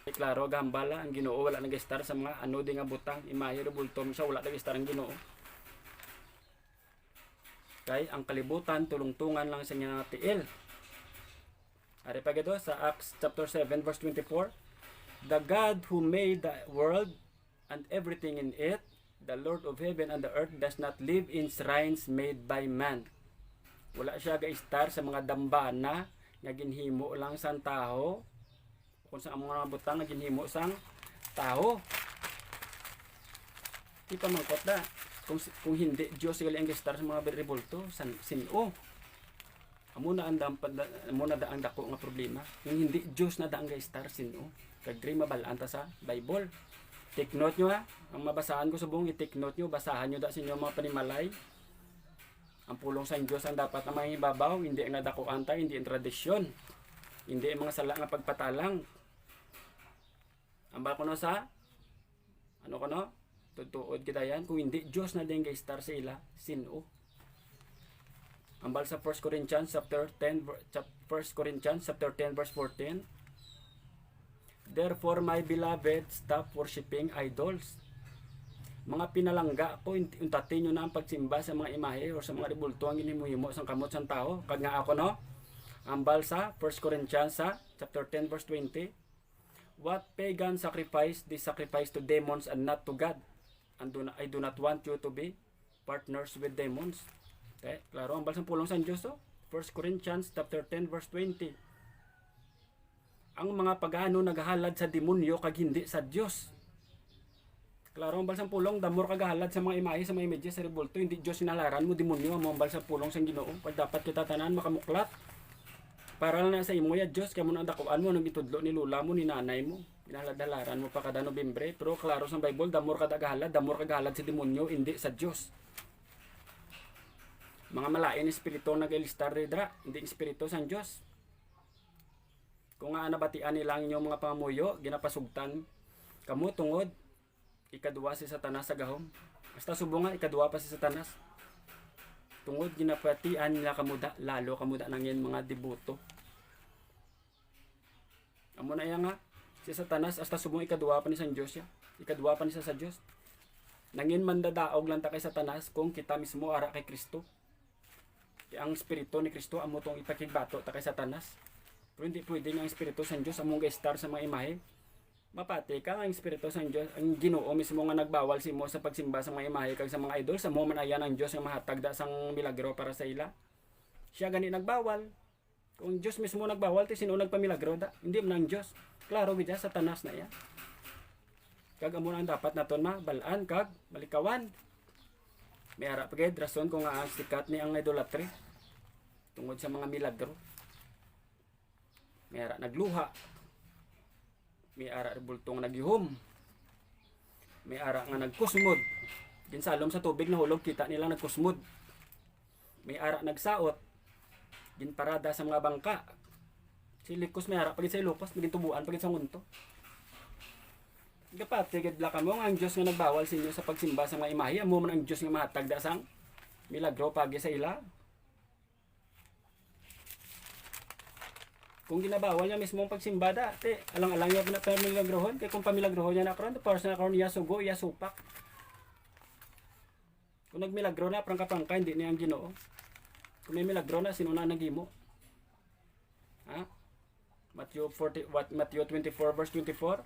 Speaker 1: Klaro, gambala, ang Ginoo wala nag-star sa mga ano di nga butang, imahe, rebultom siya, wala nag-star ang Ginoo. Kay ang kalibutan, tulong-tungan lang sa nga tiil. Ari pa gito sa Acts chapter 7 verse 24. The God who made the world and everything in it, the Lord of heaven and the earth, does not live in shrines made by man. Wala siya ga-star sa mga dambana nga ginhimo lang sang taho kung sa mga butang nga ginhimo sang taho. Di pa mangkot da. Kung hindi Diyos gali ang star sa mga rebulto sino? Amo na ang dako nga problema. Kung hindi Diyos na daang star sino? Kag diri mabalaan ta sa Bible. Take note nyo ha. Ang mabasahan ko sa buong i-take note nyo. Basahan nyo da sa inyo mga panimalay. Ang pulong sa Diyos ang dapat na may ibabaw. Hindi ang nadakuan tayo. Hindi ang tradisyon. Hindi ang mga sala nga pagpatalang. Ang ba ko no sa? Ano ko no? Tutuod kita yan. Kung hindi Diyos na din star sa ila, sino? Ang bal sa 1 Corinthians chapter 10 verse 14. Therefore, my beloved, stop worshiping idols. Mga pinalangga ko, untatin nyo na ang pagsimba sa mga imahe o sa mga rebulto ang inimuhimo sa kamot sang tao. Kag nga ako no, ang bal sa 1 Corinthians chapter 10 verse 20. What pagan sacrifice, they sacrifice to demons and not to God. And I do not want you to be partners with demons. Okay, klaro ang bal sa pulong sa Diyos. 1 Corinthians chapter 10 verse 20. Ang mga pagano naghahalad sa demonyo kag hindi sa Dios. Klaro ang balsang pulong, damor kagahalad sa mga imahe sa mga images sa rebulto, hindi Dios sinalaran mo demonyo ang balsang pulong sa Ginoo. Pag dapat kita tanan makamuklat. Para na sa imo ya Dios kay mo nang dakuan mo nang itudlo ni lula mo ni nanay mo. Ginahalaran mo pa kada Nobyembre, pero klaro sa Bible damor kagahalad sa demonyo hindi sa Dios. Mga malain espiritu nag-ilistar dra, hindi espiritu sa Dios. Kung nga nabatian nila ang inyong mga pamuyo, ginapasugtan kamo tungod ikaduwa si Satanas sa gahom. Basta subong nga ikaduwa pa si Satanas. Tungod ginapatian nila kamuda, lalo kamuda nang yan mga debuto. Amo na yan nga, si Satanas hasta subong ikaduwa pa ni sa Diyos ya. Ikaduwa pa ni sa Diyos. Nangin mandadaog lang ta kay Satanas kung kita mismo ara kay Kristo. Kaya ang espiritu ni Kristo amo tong ipakigbato ta kay Satanas. Pero hindi pwede nga ang espiritu sa Diyos among ga-star sa mga imahe. Mapati ka nga ang espiritu sa Diyos, ang Ginoo mismo nga nagbawal si mo sa pagsimba sa mga imahe kag sa mga idol, sa mo man ayan ang Diyos nga mahatag da sang milagro para sa ila. Siya gani nagbawal. Kung Diyos mismo nagbawal, ti sino nagpamilagro da? Hindi man ang Diyos. Klaro gid Satanas na iya. Kag amo na ang dapat naton mabalaan kag malikawan. May ara pagid rason kung nga ang sikat ni ang idolatry tungod sa mga milagro. May ara nagluha. May ara bultong naghihom. May ara nga nagkusmod. Ginsalom sa tubig na hulog, kita nila nagkusmod. May ara nagsaot. Ginparada sa mga bangka. Si Likos may ara pagit sa Ilocos, maging tubuan pagit sa ngunto. Gapati gidla kamo ang Dios nga nagbawal sa inyo sa pagsimba sa mga imahe, amo man ang Dios nga mahatag da sang milagro pagi sa ila. Kung ginabawal niya mismo ang pagsimba da, alang-alang niya na pamilagrohon, kay kung pamilagrohon niya na karon, para sa karon niya sugo, iya supak. Kung nagmilagro na prangka-prangka hindi niya ang Ginoo. Kung may milagro na sino na nagimo? Ha? Matthew 24 verse 24.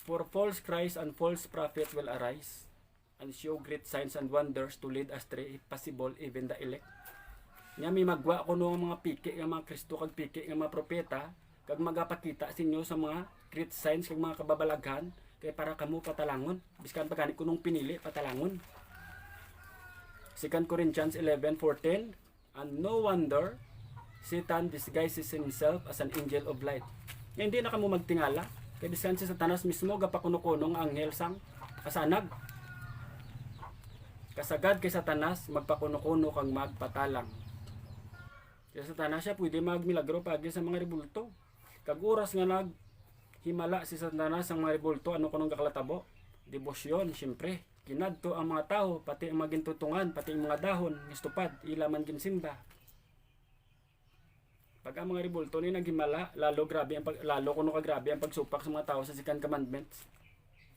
Speaker 1: For false Christ and false prophets will arise and show great signs and wonders to lead astray, if possible, even the elect. Nya may magwa ko no mga piki nga mga Kristo kag piki nga mga propeta kag magapakita sa inyo sa mga great signs kag mga kababalaghan kay para kamo patalangon. Biskan pagani ko nung pinili patalangon. 2 Corinthians 11:14. And no wonder Satan disguises himself as an angel of light. Hindi na kamo magtingala. Kaya diskan si Satanas mismo gapakuno-kuno ang anghel sang kasanag. Kasagad kay Satanas magpakuno-kuno kang magpatalang. Kaya Satanas siya pwede magmilagro pagi sa mga ribulto. Kag oras nga naghimala si Satanas ang mga ribulto, ano kunong gakalatabo? Debosyon, siyempre. Kinadto ang mga tao, pati ang mga gintutungan, pati ang mga dahon, istupad, ila man ginsimba. Pag ang mga ribulto ni naghimala, lalo kuno kagrabe ang pagsupak sa mga tao sa second commandments.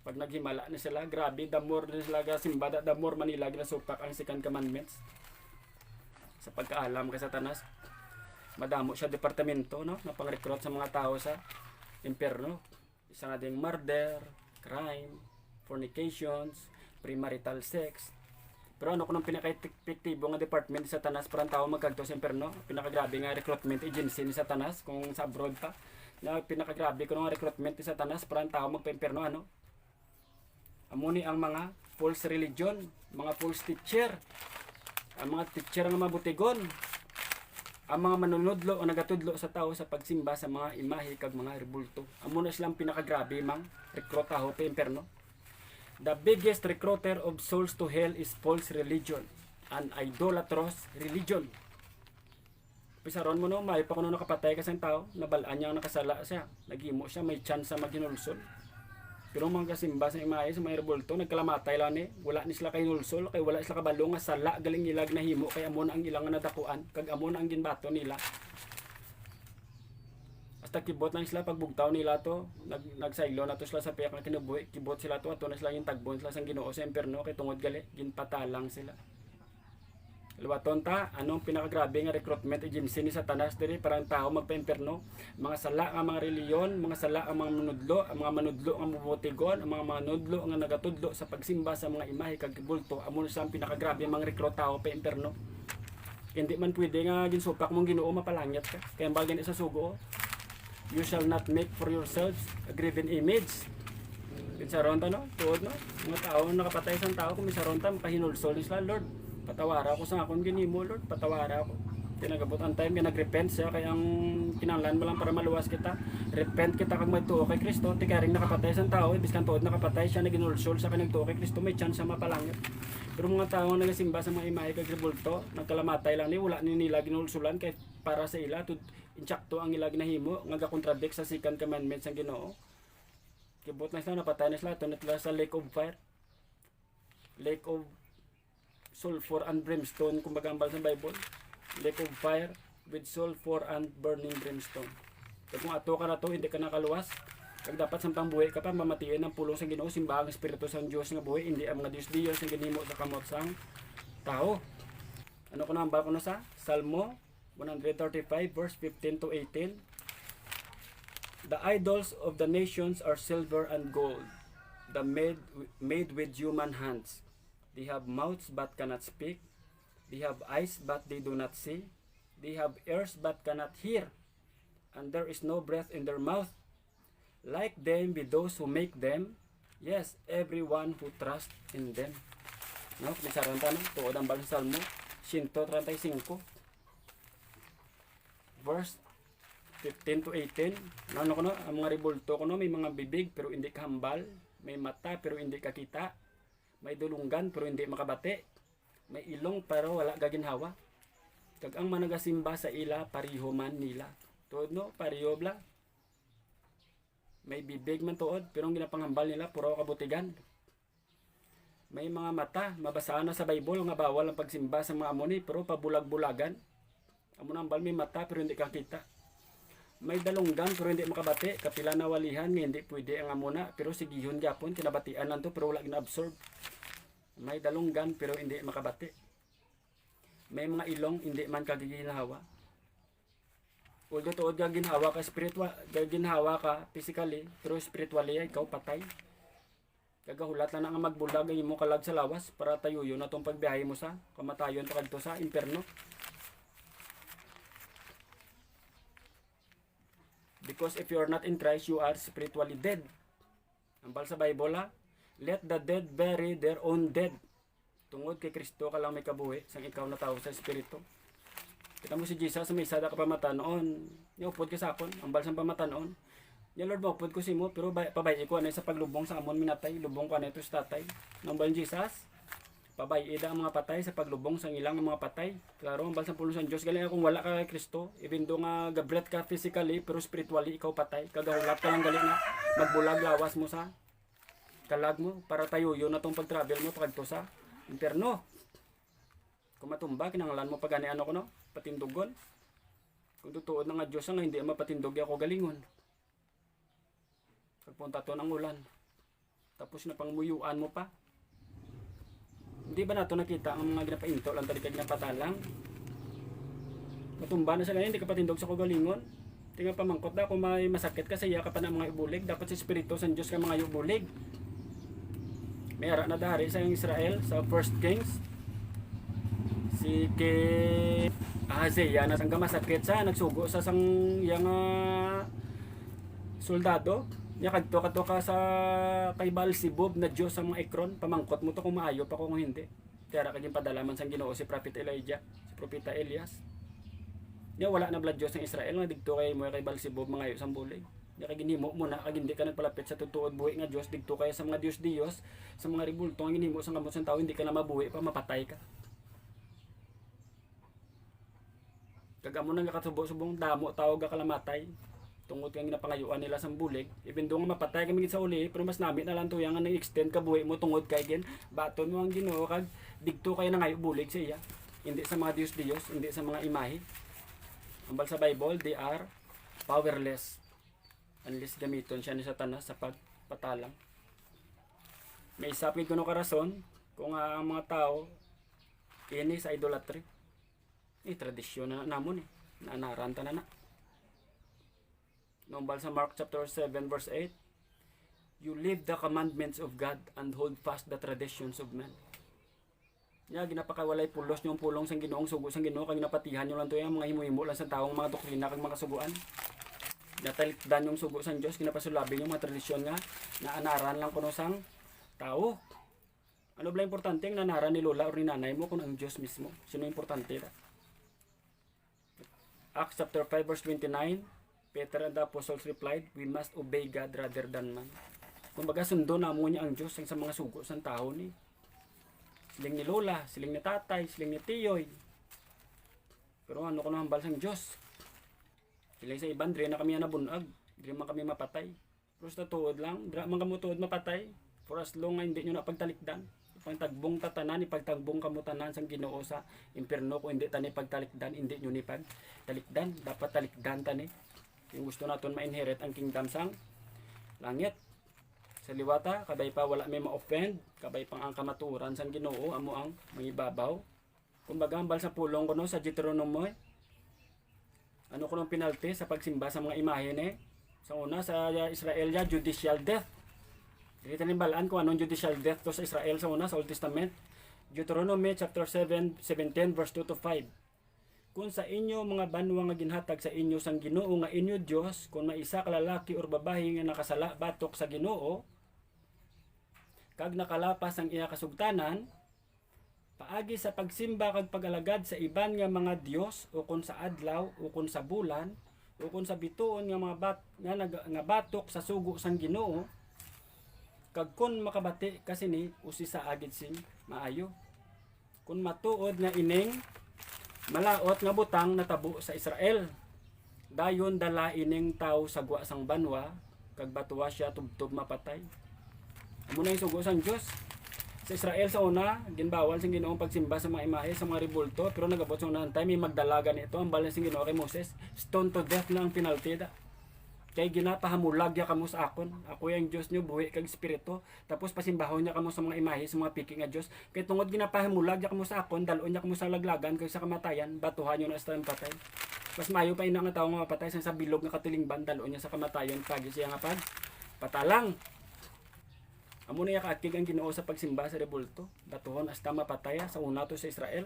Speaker 1: Pag naghimala na sila, grabe, the more na sila simba, the more manila ginasupak ang second commandments. Sa pagkaalam kay Satanas, madamo siya departamento, no, na pang-recruit sa mga tao sa impyerno. Isa nga ding murder, crime, fornications, premarital sex. Pero ano kunong pinaka-epektibo nga department sa Satanas para ang tao magkagto sa impyerno? Pinakagrabe nga recruitment agency ni Satanas kung sa abroad pa. Na pinakagrabe kuno nga recruitment ni Satanas para ang tao magpa-impyerno, ano? Amuni ang mga false religion, mga false teacher, ang mga teacher nga mabutigon, ang mga manunudlo o nagatudlo sa tao sa pagsimba sa mga imahe kag mga ribulto. Amo na silang pinakagrabe mang rekrutaho pa impyerno. The biggest recruiter of souls to hell is false religion, an idolatrous religion. Pisaron mo no, may pa kuno nakapatay ka sa tao, nabalaan niya nakasala siya, nagimo siya, may chance sa maginulsol. Pero mga kasimba sa imahe sa mga ribulto, nagkalamatay lang ni, wala ni sila kay nulsol, kay wala sila kabalo nga sala galing ilag na himo, kay amo na ang ilang nga nadakuan, kag amo na ang ginbato nila. Basta kibot lang sila pagbugtaw nila to, nagsaylo na to sila sa piyak na kinabuhi, kibot sila to, ato na sila yung tagbon sila sa Ginoo sa impyerno, kay tungod gali, ginpatalang sila. Luwaton ta, anong pinakagrabe nga recruitment agency ni Satanas diri para ang tao magpa-impyerno? Mga sala nga mga reliyon, mga sala ang mga manudlo, ang mga manudlo nga mabutigon, ang mga manudlo nga nagatudlo sa pagsimba sa mga imahe kag bulto, amo na sa pinakagrabe mga rekrutaho pa impyerno. Hindi man pwede nga ginsupak mong Ginoo mapalangit ka. Kaya bagay sa sugo, you shall not make for yourselves a graven image. Pinsaron ta no, tuod no, mga tao nakapatay sa tao kung minsaron ta makahinulsol sila, Lord. Patawara ako sa akong ginimo, Lord, patawara ako. Tinagabot ang time, nag-repent siya, kaya ang kinanglan mo lang para maluwas kita. Repent kita kag magtuo kay Kristo, ti karing nakapatay sa tao, ibis kan tuod nakapatay siya, naginulsol sa kanagtuo kay Kristo, may chance sa mapalangit. Pero mga tao nga nagasimba sa mga imahe kag ribulto, nagkalamatay lang ni, wala ni nila ginulsulan kay para sa ila, insakto ang ilag na himo, nga ga-contradict sa second commandment sa Ginoo. Kibot na sila, napatay na sila, tunat sila sa lake of fire. Lake of sulfur and brimstone, kung bagambal sa Bible. Lake of fire with sulfur and burning brimstone. Kaya kung ato ka na to, hindi ka nakaluwas. Kag dapat sampang buhay ka pa, mamatiin ang pulong sa Ginoo, simba ang Espiritu sa Diyos nga buhay, hindi ang mga Diyos-Diyos nga ginimo sa kamot sang tao. Ano ko na ambal ko na sa Salmo 135 verse 15 to 18. The idols of the nations are silver and gold, the made with human hands. They have mouths but cannot speak. They have eyes but they do not see. They have ears but cannot hear. And there is no breath in their mouth. Like them be those who make them. Yes, everyone who trusts in them. No, kinisaran ta no, tuod ang balang Salmo 135 verse 15 to 18. Ano ko no, ang mga ribulto ko no, may mga bibig pero hindi kahambal, may mata pero hindi kakita, May dulunggan pero hindi makabati. May ilong pero wala gaginhawa. Kag ang managasimba sa ila pariho man nila. Tuod no, pariho bla. May bibig man tuod pero ang ginapanghambal nila puro kabutigan. May mga mata, mabasaan na sa Bible nga bawal ang pagsimba sa mga amoni pero pabulag-bulagan. Amo nang hambal may mata pero hindi ka kita. May dalunggan pero hindi makabati, kapila na walihan nga hindi pwede ang amuna pero sigihon gyapon kinabatian lang to pero wala gina-absorb. May dalunggan pero hindi makabati. May mga ilong hindi man kagiginhawa. Although tuod gaginhawa ka spiritual, gaginhawa ka physically, pero spiritually ikaw patay. Kagahulat na nga magbulag ang imo kalag sa lawas para tayuyo na tong pagbiyahe mo sa kamatayon pa kadto sa impierno. Because if you are not in Christ, you are spiritually dead. Ambal sa Bible ha, let the dead bury their own dead. Tungod kay Kristo ka lang may kabuhi sang ikaw na tao sa espiritu. Kita mo si Jesus sa may sada ka pamatanon. Niupod ka sa akon, ambal sa pamatanon. Ya Lord, maupod ko si mo, pero pabay ko anay sa paglubong sa amon minatay, lubong ko anay to sa tatay. Nang bal Jesus, pabay ida ang mga patay sa paglubong sa ilang mga patay. Klaro, ambal sa pulo sa Dios galing kung wala ka kay Kristo, even do nga gabret ka physically, pero spiritually ikaw patay. Kagahulat ka lang galing na magbulag lawas mo sa kalag mo para tayo yun na tong pag-travel mo pagto sa impierno. Kung matumba, kinangalan mo pag ano ko no, patindugon. Kung tutuod na nga Diyos nga hindi mapatindog ako galingon. Pagpunta to ng ulan. Tapos na pangmuyuan mo pa. Hindi ba nato nakita ang mga ginapainto lang tali kag ginapatalang? Matumba na sa ganyan, hindi ka patindog sa kagalingon. Tinga pamangkot na kung may masakit ka sa iya ka pa na mga ibulig, dapat sa Espiritu sa Diyos ka mga ibulig. May ara na dari sa Israel sa 1 Kings. Si Ahaziah na sangga masakit sa nagsugo sa sang yang soldado. Nya kadto ka sa kay Baal-zebub na Dios sa mga Ekron, pamangkot mo to kung maayo pa kung hindi. Kaya kaging padalaman sang Ginoo si Prophet Elijah, si Propeta Elias. Nya wala na blood Dios ng Israel nga digto kay mo kay Baal-zebub mga ayo sang bulig. Nya kay ginhimo mo na kag hindi ka nagpalapit sa tutuod buhi nga Dios digto kay sa mga Dios sa mga ribulto nga ginhimo sa kamot sang tawo hindi ka na mabuhi pa mapatay ka. Kagamo nang nakasubo-subong damo tawag ka kalamatay. Tungod kang ginapangayuan nila sa bulig, even do nga mapatay kami sa uli, pero mas namin na lang to yang nga extend ka buhi mo tungod kay gen baton mo ang Ginoo kag digto kayo na ngayo bulig sa iya. Hindi sa mga Dios, hindi sa mga imahe. Ambal sa Bible, they are powerless unless gamiton siya ni Satanas sa pagpatalang. May isapin ko no karason kung ang mga tao ini sa idolatry. Tradisyon na namon naanaranta na. Nombal sa Mark chapter 7 verse 8, you live the commandments of God and hold fast the traditions of men. Ya ginapakawalay pulos yung pulong sang Ginoong sugo sang Ginoo kag ginapatihan nyo lang to yung mga himo-himo lang sa taong mga doktrina kag mga suguan. Natalikdan yung sugo sang Dios, ginapasulabi yung mga tradisyon nga naanaran lang kuno sang tao. Ano ba importante ang nanaran ni lola o ni nanay mo kung ang Dios mismo? Sino importante ta? Acts chapter 5 verse 29, Peter and the apostles replied, we must obey God rather than man. Kumbaga sundo na mo niya ang Diyos sa mga sugo sa tao ni. Siling ni lola, siling ni tatay, siling ni tiyoy. Pero ano ko na hambal sang Diyos? Siling sa iban, dre na kami nabunag. Dre man kami mapatay. Pero sa tuod lang, dre man kamo tuod mapatay. For as long nga hindi nyo na pagtalikdan. Ipagtagbong tatanan, ipagtagbong kamutanan sang Ginoo sa impierno. Kung hindi tani pagtalikdan, hindi nyo ni pagtalikdan. Dapat talikdan tani. Yung gusto naton ma-inherit ang kingdom sang langit. Sa liwata, kabay pa wala may ma-offend, kabay pang ang kamaturan sang Ginoo amo ang mangibabaw. Kumbaga ambal sa pulong kuno sa Deuteronomy. Ano kuno penalty sa pagsimba sa mga imahe ni? Sa una sa Israel ya judicial death. Dili tanimbalaan kung anong judicial death to sa Israel sa una sa Old Testament. Deuteronomy chapter 7, 17 verse 2 to 5. Kung sa inyo mga banwa nga ginhatag sa inyo sang Ginoo nga inyo Dios, kung may isa ka lalaki or babae nga nakasala batok sa Ginoo, kag nakalapas ang iya kasugtanan, paagi sa pagsimba kag pagalagad sa iban nga mga Dios o kung sa adlaw o kung sa bulan o kung sa bituon nga mga nga batok sa sugo sang Ginoo, Kag kun makabati kasi ni usi sa agid sing maayo. Kun matuod nga ining malaot nga butang natabo sa Israel. Dayon dala ining tawo sa gwa sang banwa kag batuwa siya tubtob mapatay. Amo na isugo sang Dios. Sa Israel sa una, ginbawal sing Ginoo pagsimba sa mga imahe sa mga rebulto, pero nagabot sa unang time may magdalaga nito ang balan sing Ginoo kay Moses, stone to death na ang penalty da. Kay ginapahamulag ya kamo sa akon. Ako yang Dios niyo buhi kag espiritu. Tapos pasimbahon niya kamo sa mga imahe, sa mga piki nga Dios. Kay tungod ginapahamulag ya kamo sa akon, dalon niya kamo sa laglagan kag sa kamatayan, batuhan niyo na sa patay. Mas mayo pa ina nga tawo nga mapatay sa bilog nga katilingban, dalon niya sa kamatayan kag siya nga pag patalang. Amo na yakakig ang Ginoo sa pagsimba sa rebulto. Batuhon hasta mapataya sa una to sa Israel.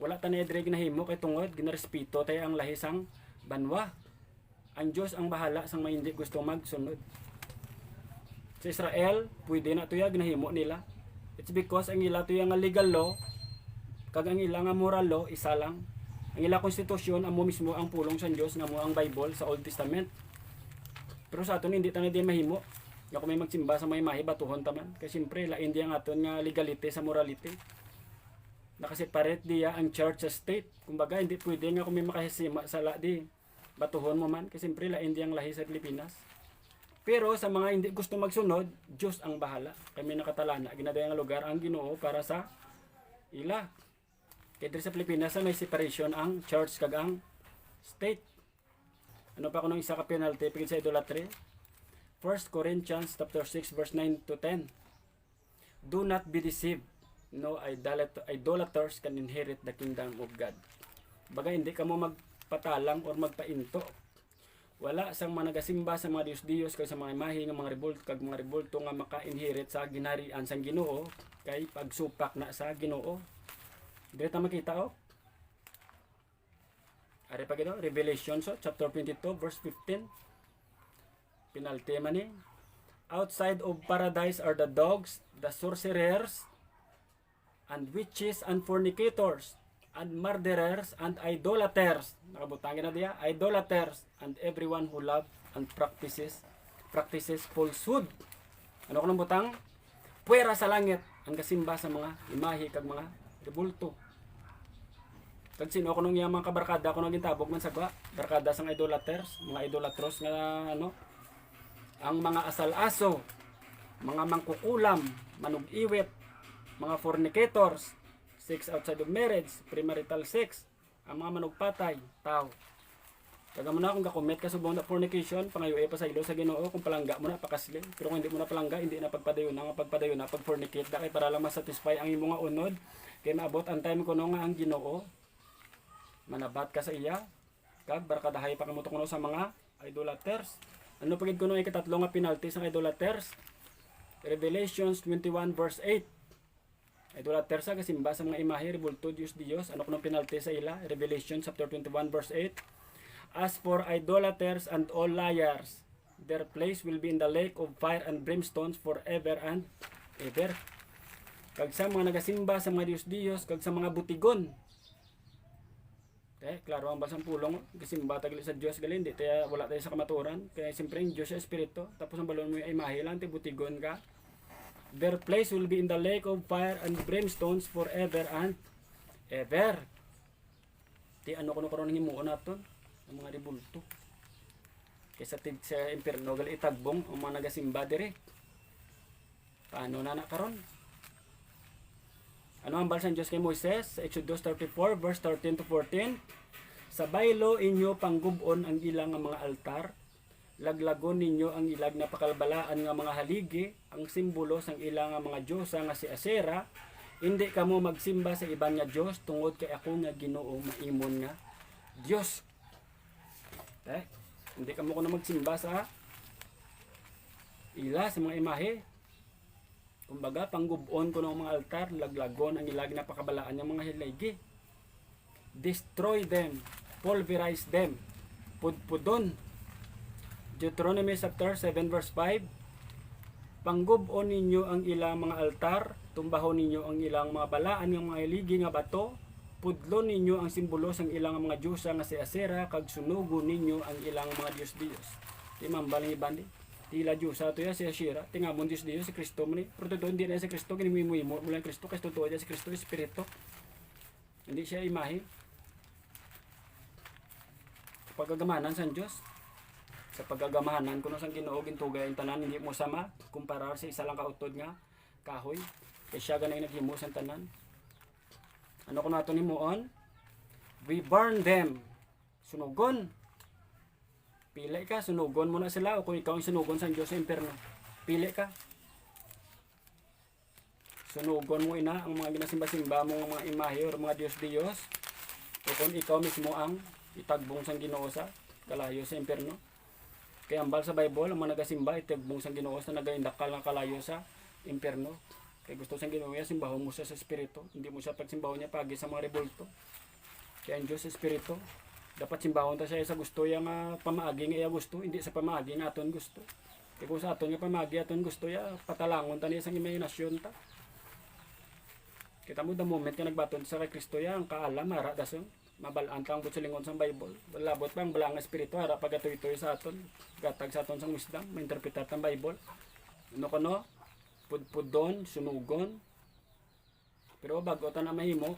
Speaker 1: Wala ta na dire ginahimo kay tungod ginarespeto tay ang lahi sang banwa. Ang Dios ang bahala sang may hindi gusto magsunod. Sa Israel, pwede na tuya ginahimo nila. It's because ang ila tuya nga legal law kag ang ila nga moral law isa lang. Ang ila konstitusyon amo mismo ang pulong sa Dios nga mo ang Bible sa Old Testament. Pero sa aton hindi ta na di mahimo. Nga kung may magsimba sa may mahi batuhon taman. Kasi siyempre lain diya nga aton nga legality sa morality. Nakaseparate diya ang church sa state. Kumbaga hindi pwede nga kung may makasima sa di batuhon mo man. Kasi siyempre lain diya ang lahi sa Pilipinas. Pero sa mga hindi gusto magsunod, Diyos ang bahala. Kami nakatalana, ginadaya nga lugar ang Ginoo para sa ila. Kaya dito sa Pilipinas may separation ang church kag ang state. Ano pa kung isa ka penalty pagid sa idolatry? 1 Corinthians chapter 6 verse 9 to 10. Do not be deceived. No idolaters can inherit the kingdom of God. Baga hindi ka mo magpatalang or magpainto. Wala sang mga nagasimba sa mga Diyos-Diyos kay sa mga imahe nga mga rebulto nga maka-inherit sa ginarian sang Ginoo kay pagsupak na sa Ginoo. Dito ta makita Ari pa gito, Revelation chapter 22 verse 15. Penalty man ni. Outside of paradise are the dogs, the sorcerers, and witches, and fornicators, and murderers, and idolaters. Nakabutangin na diya, idolaters, and everyone who love and practices falsehood. Ano ko nang butang? Puwera sa langit ang kasimba sa mga imahe kag mga rebulto. Kag sino ko nung yung mga kabarkada ko nang gintabog man sagwa, barkada sang idolaters, mga idolatros nga ang mga asal-aso, mga mangkukulam, manug-iwit, mga fornicators, sex outside of marriage, premarital sex, ang mga manugpatay, tao. Kaga mo na kung gakomit ka subong na fornication, pangayo pa sa ilo sa Ginoo, kung palangga mo na pakasli. Pero kung hindi mo na palangga, hindi na pagpadayon na, pagpadayon na, pag-fornicate na, kay para lang masatisfy ang imong unod, kay maabot ang time ko nga ang Ginoo, manabat ka sa iya, kag barkadahay pa kamuto kuno sa mga idolaters. Ano pagid kuno ikatatlo nga penalty sa idolaters? Revelations 21 verse 8. Idolaters sa kasimba sa mga imahe rebulto Diyos. Ano kuno penalty sa ila? Revelation chapter 21 verse 8. As for idolaters and all liars, their place will be in the lake of fire and brimstones forever and ever. Kag sa mga nagasimba sa mga Diyos, kag sa mga butigon. Klaro ang basang pulong, kasimba tagli sa Diyos gali, hindi tayo, wala tayo sa kamaturan. Kaya siyempre yung Diyos sa Espiritu, tapos ang balon mo yung imahe lang, butigon ka. Their place will be in the lake of fire and brimstones forever and ever. Di ano ko karon ng himuon naton, ang mga rebulto. Kaysa sa impierno gali itagbong ang mga nagasimba dire. Paano na karon? Ano ang balsan Diyos kay Moises? Sa Exodus 34 verse 13 to 14. Sa baylo inyo panggubon ang ilang nga mga altar. Laglagon ninyo ang ilag na pakalbalaan nga mga haligi, ang simbolo sang ilang nga mga diyosa nga si Asera. Hindi kamo magsimba sa iban nga Diyos tungod kay ako nga Ginoo maimon nga Diyos. Hindi kamo kuno magsimba sa ila sa mga imahe. Kumbaga, panggubon ko ng mga altar, laglagon ang ilag na pakabalaan ng mga hilagi. Destroy them, pulverize them, pudpudon. Deuteronomy chapter 7 verse 5. Panggubon ninyo ang ilang mga altar, tumbahon ninyo ang ilang mga balaan ng mga hiligi nga bato, pudlon ninyo ang simbolo sang ilang mga diyosa nga si Asera, kag sunugon ninyo ang ilang mga Diyos-Diyos. Di mambaling ibandi. Tila Diyos ato ya si Ashira. Tingamon Diyos diyo si Kristo mo ni. Pero totoo hindi na si Kristo. Kinimimo-imo mula Kristo. Kasi totoo niya si Kristo. Espiritu. Hindi siya imahe. Pagagamanan sa Diyos. Sa pagagamahanan kuno sang Ginoo gintugay ang tanan hindi mo sama kumparar sa isa lang kautod nga kahoy. Kaya siya ganay naghimo sa tanan. Ano ko nato nimuon? We burn them. Sunugon. Pili ka, sunugon mo na sila o kung ikaw ang sunugon sa Diyos sa impyerno. Pili ka. Sunugon mo ina ang mga ginasimba-simba mong mga imahe o mga Diyos-Diyos o kung ikaw mismo ang itagbong sang Ginoo sa kalayo sa impyerno. Kaya ambal sa Bible, ang mga nagasimba itagbong sang Ginoo sa nagaindakal nga kalayo sa impyerno. Kaya gusto sang Ginoo niya, simbahon mo siya sa Espiritu. Hindi mo siya pagsimbahon niya pagi sa mga rebulto. Kaya ang Diyos sa Espiritu. Dapat simbahon ta siya sa gusto yang pamaagi nga iya gusto, hindi sa pamaagi nga aton gusto. Kaya kung sa aton nga pamaagi aton gusto ya, patalangon ta niya sa imahinasyon ta. Kita mo the moment nga nagbaton sa kay Kristo ya, ang kaalam hara dason, mabalaan ta ang butsulingon sa Bible. Labot pa ang balang espiritu hara pagatoy-toy sa aton, gatag sa aton sang wisdom, mainterpretar ta ang Bible. Ano kono? Pudpudon, sunugon. Pero bago ta na mahimo,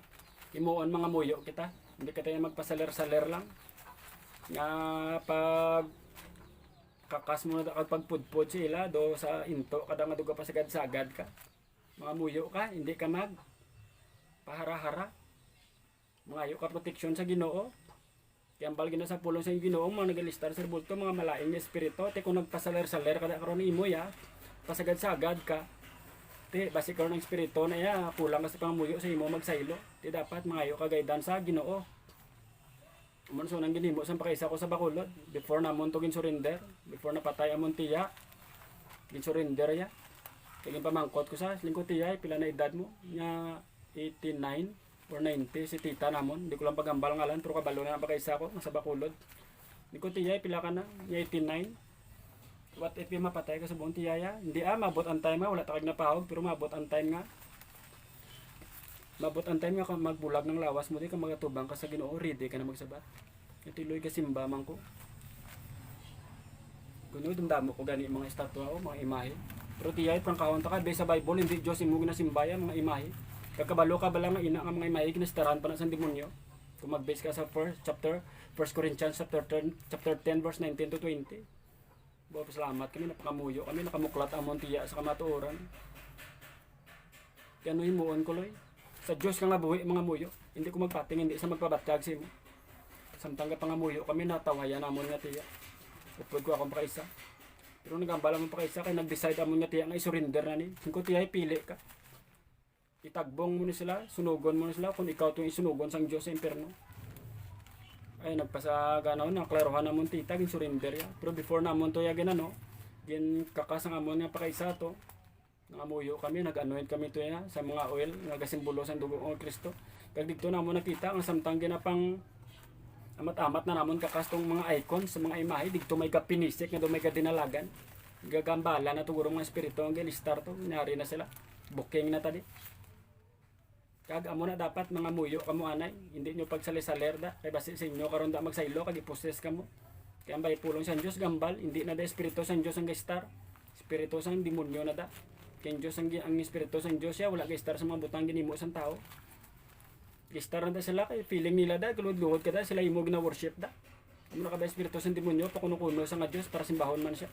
Speaker 1: himuon mga muyo kita. Hindi ka tayo magpasaler-saler lang. Nga pag kakas mo na pagpudpud sila do sa into kada nga duga pa sagad-sagad ka. Mga muyo ka, hindi ka mag pahara-hara. Mangayo ka proteksyon sa Ginoo. Kaya ambal gina sa pulong sa Ginoo mga nagalistar sa bulto mga malain nga espiritu. Te kung nagpasaler-saler kada karon imo ya, pasagad-sagad ka. Ti basi karon ng espiritu na ya kulang kasi pangamuyo sa imo magsaylo. Ti dapat mangayo ka gaydan sa Ginoo. Umon so nang ginhimo sa pakaisa ko sa Bacolod before namon to surrender, before napatay amon tiya. Gin-surrender ya. Kaya pamangkot ko sa lingkod tiya pila na edad mo nya 89 or 90 si tita namon. Di ko lang pagambal ngalan pero kabalo na pakaisa ko sa Bacolod. Lingkod tiya pila ka na nya 89. What if yung mapatay ka sa buong tiyaya? Hindi mabot ang time wala takag na pahog, pero mabot ang time nga. Mabot ang time nga kung magbulag ng lawas mo, di ka magatubang ka sa Ginoo, ready ka na magsabat. Ituloy ka simba man ko. Kuno dumdamo ko gani mga estatwa o mga imahe. Pero tiyay prang kaon ta ka base sa Bible, hindi Dios imo ginasimbaya mga imahe. Kakabalo ka bala nga ina nga mga imahe ginastaran pa na sa demonyo. Kung mag-base ka sa 1 Corinthians chapter 10 verse 19 to 20. Bo salamat kami napakamuyo kami nakamuklat ang montiya sa kamatuoran. Kaya ano himuon ko loy. Sa Diyos ka nga buhi mga muyo. Hindi ko magpating hindi sa magpabatag sa imo. Samtang ka pangamuyo kami natawayan namon nga tiya. Upod ko akong pakaisa. Pero nagambala mo pakaisa kay nag-decide amon nga tiya nga i-surrender na ni. Kung tiya pili ka. Itagbong mo ni sila, sunugon mo ni sila kung ikaw tong isunugon sang Dios sa impierno. Ay nagpasa ganaw na klarohan namon tita gin surrender ya. Pero before namon to ya ginano, gin kakasang amon nga pakaisa to. Nangamuyo kami, nag-anoint kami to ya sa mga oil nga gasimbolo sa dugo ng Kristo. Kag dito namon nakita ang samtang ginapang amat-amat na namon kakastong mga icons sa mga imahe dito may kapinisik nga do may kadinalagan. Gagambala na to guro mga espiritu ang gilistar to, nyari na sila. Booking na tadi. Kag amo na dapat mga muyo kamo anay, hindi nyo pagsalisaler da kay basi sa inyo karon da magsaylo kag iposes kamo. Kaya ambay pulong sa Dios gambal, hindi na da espiritu sa Dios ang gistar. Espiritu sa demonyo na da. Kay Dios ang espiritu sa Dios ya wala gistar sa mga butang ginimo sang tao. Gistar na da sila kay feeling nila da gulod-gulod kada sila imo gina worship da. Amo na kada espiritu sa demonyo pakuno-kuno sa nga Dios para simbahon man siya.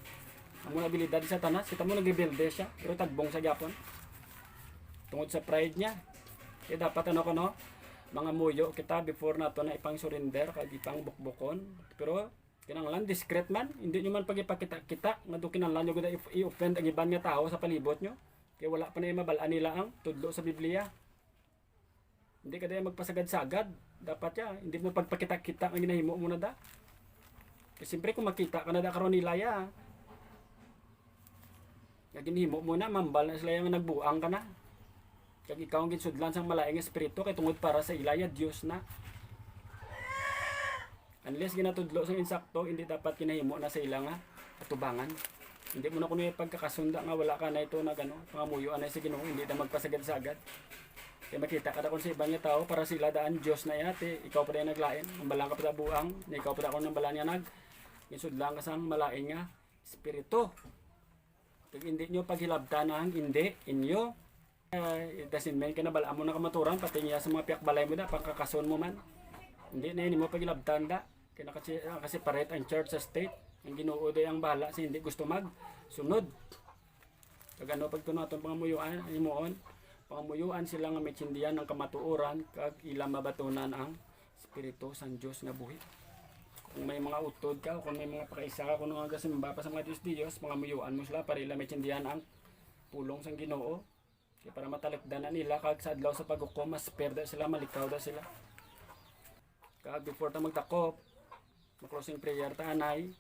Speaker 1: Amo na abilidad sa Satanas, kita mo nagrebelde siya pero tagbong sa gyapon. Tungod sa pride niya. Kaya dapat ano ko no, mga muyo kita before nato na ipang surrender kag ipang bukbukon. Pero kinahanglan discreet man, hindi nyo man pagipakita-kita nga do kinahanglan nyo gud i-offend ang iban nga tao sa palibot nyo. Kaya wala pa na mabalaan nila ang tudlo sa Biblia. Hindi ka daya magpasagad-sagad. Dapat ya, hindi mo pagpakita-kita ang ginahimo mo na da. Kasi siyempre kung makita ka na da karon nila ya. Nga ginahimo mo na, mambal na sila yung nagbuang ka na. Kag ikaw ang ginsudlan sang malaing espiritu kay tungod para sa ilaya Dios na. Unless ginatudlo sang insakto, hindi dapat kinahimo na sa ila nga atubangan. Hindi mo na kuno pagkakasunda nga wala ka na ito na gano, pangamuyo anay sa Ginoo, hindi na magpasagad-sagad. Kaya makita ka da kon sa ibang nga tao para sila daan Dios na yate, ikaw pa rin naglain, ang balang ka pa buang, ikaw pa kon nang balang nga nag ginsudlan ka sang malaing nga espiritu. Kag hindi nyo paghilabtan ang hindi inyo. It doesn't mean kinabala mo na kamaturan pati niya sa mga piyak balay mo da pangkakason mo man. Hindi na yun mo paghilabtan da. Kaya nakasiparate ang church sa state. Ang Ginoo day ang bahala sa hindi gusto mag sunod. Kag ano pagtunaton pangamuyuan imoon. Pangamuyuan sila nga mitsindihan ng kamatuoran kag ilang mabatunan ang Espiritu sang Dios nga buhi. Kung may mga utod ka, kung may mga pakaisa ka, kung nga gasimba pa sa mga Diyos, mga muyuan mo sila para ila mitsindihan ang pulong sang Ginoo. Kaya para matalagdan na nila, kag sa adlaw sa paghukom, mas perda sila, malikaw da sila. Kag before ta magtakop, closing prayer ta anay.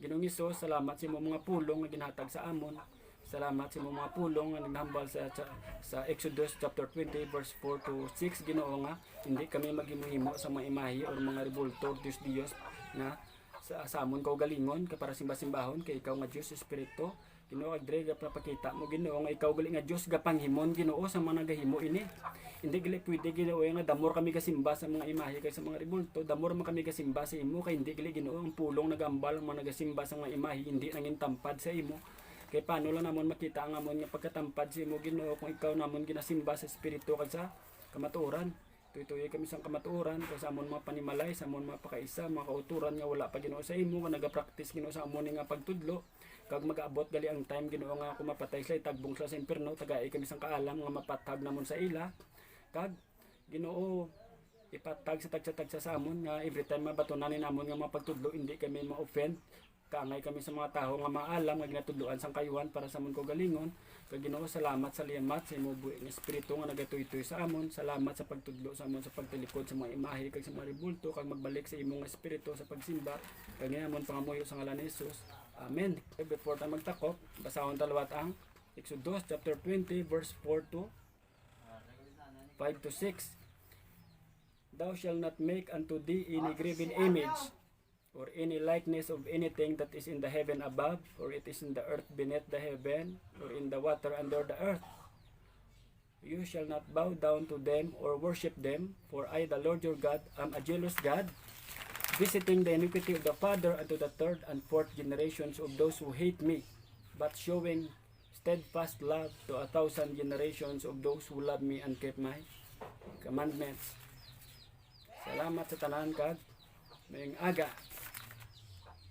Speaker 1: Ginoong Hesus, salamat sa imong mga pulong nga ginhatag sa amon. Salamat sa imong mga pulong nga naghambal sa Exodus chapter 20 verse 4 to 6. Ginoo nga hindi kami maghimuhimo sa mga imahe o mga rebulto Diyos nga sa amon kaw galingon kay para simba-simbahon kay ikaw nga Dios Espiritu. Ginoo agdre ga papakita mo Ginoo nga ikaw gali nga Dios gapanghimon Ginoo sa mga nagahimo ini. Hindi gali pwede Ginoo nga damor kami kasimba sa mga imahe kay sa mga rebulto, damor man kami kasimba sa imo kay hindi gali Ginoo ang pulong nagambal ang mga nagasimba sa mga imahe hindi nangin tampad sa imo. Kay paano lang namon makita ang amon nga pagkatampad sa imo Ginoo kung ikaw namon ginasimba sa Espiritu kag sa kamatuoran. Tuyo kami sa kamatuoran kay sa amon mga panimalay, sa amon mga pakaisa, mga kauturan nga wala pa Ginoo sa imo nga nagapractice Ginoo sa amon nga pagtudlo. Kag magaabot gali ang time Ginoo nga kung mapatay sila tagbong sila sa impierno, tagai kami sang kaalam nga mapatag namon sa ila. Kag Ginoo ipatag sa tagsa sa amon nga every time mabatunan namon nga mapagtudlo hindi kami ma-offend. Kaangay kami sa mga tao nga maalam nga ginatudloan sang kayuhan para sa amon ko galingon. Kag Ginoo salamat sa liyamat sa imo buhi nga espiritu nga nagatuy-tuy sa amon. Salamat sa pagtudlo sa amon sa pagtilikod sa mga imahe kag sa mga rebulto kag magbalik sa imong espiritu sa pagsimba. Kag amon pangamuyo sa ngalan ni Hesus. Amen. Before tayo magtakop, basahon talawat ang Exodus chapter 20 verse 4 to 5 to 6. Thou shalt not make unto thee any graven image or any likeness of anything that is in the heaven above, or it is in the earth beneath the heaven, or in the water under the earth. You shall not bow down to them or worship them, for I, the Lord your God, am a jealous God, visiting the iniquity of the father unto the third and fourth generations of those who hate me, but showing steadfast love to 1,000 generations of those who love me and keep my commandments. Salamat sa tanan kag mayong aga.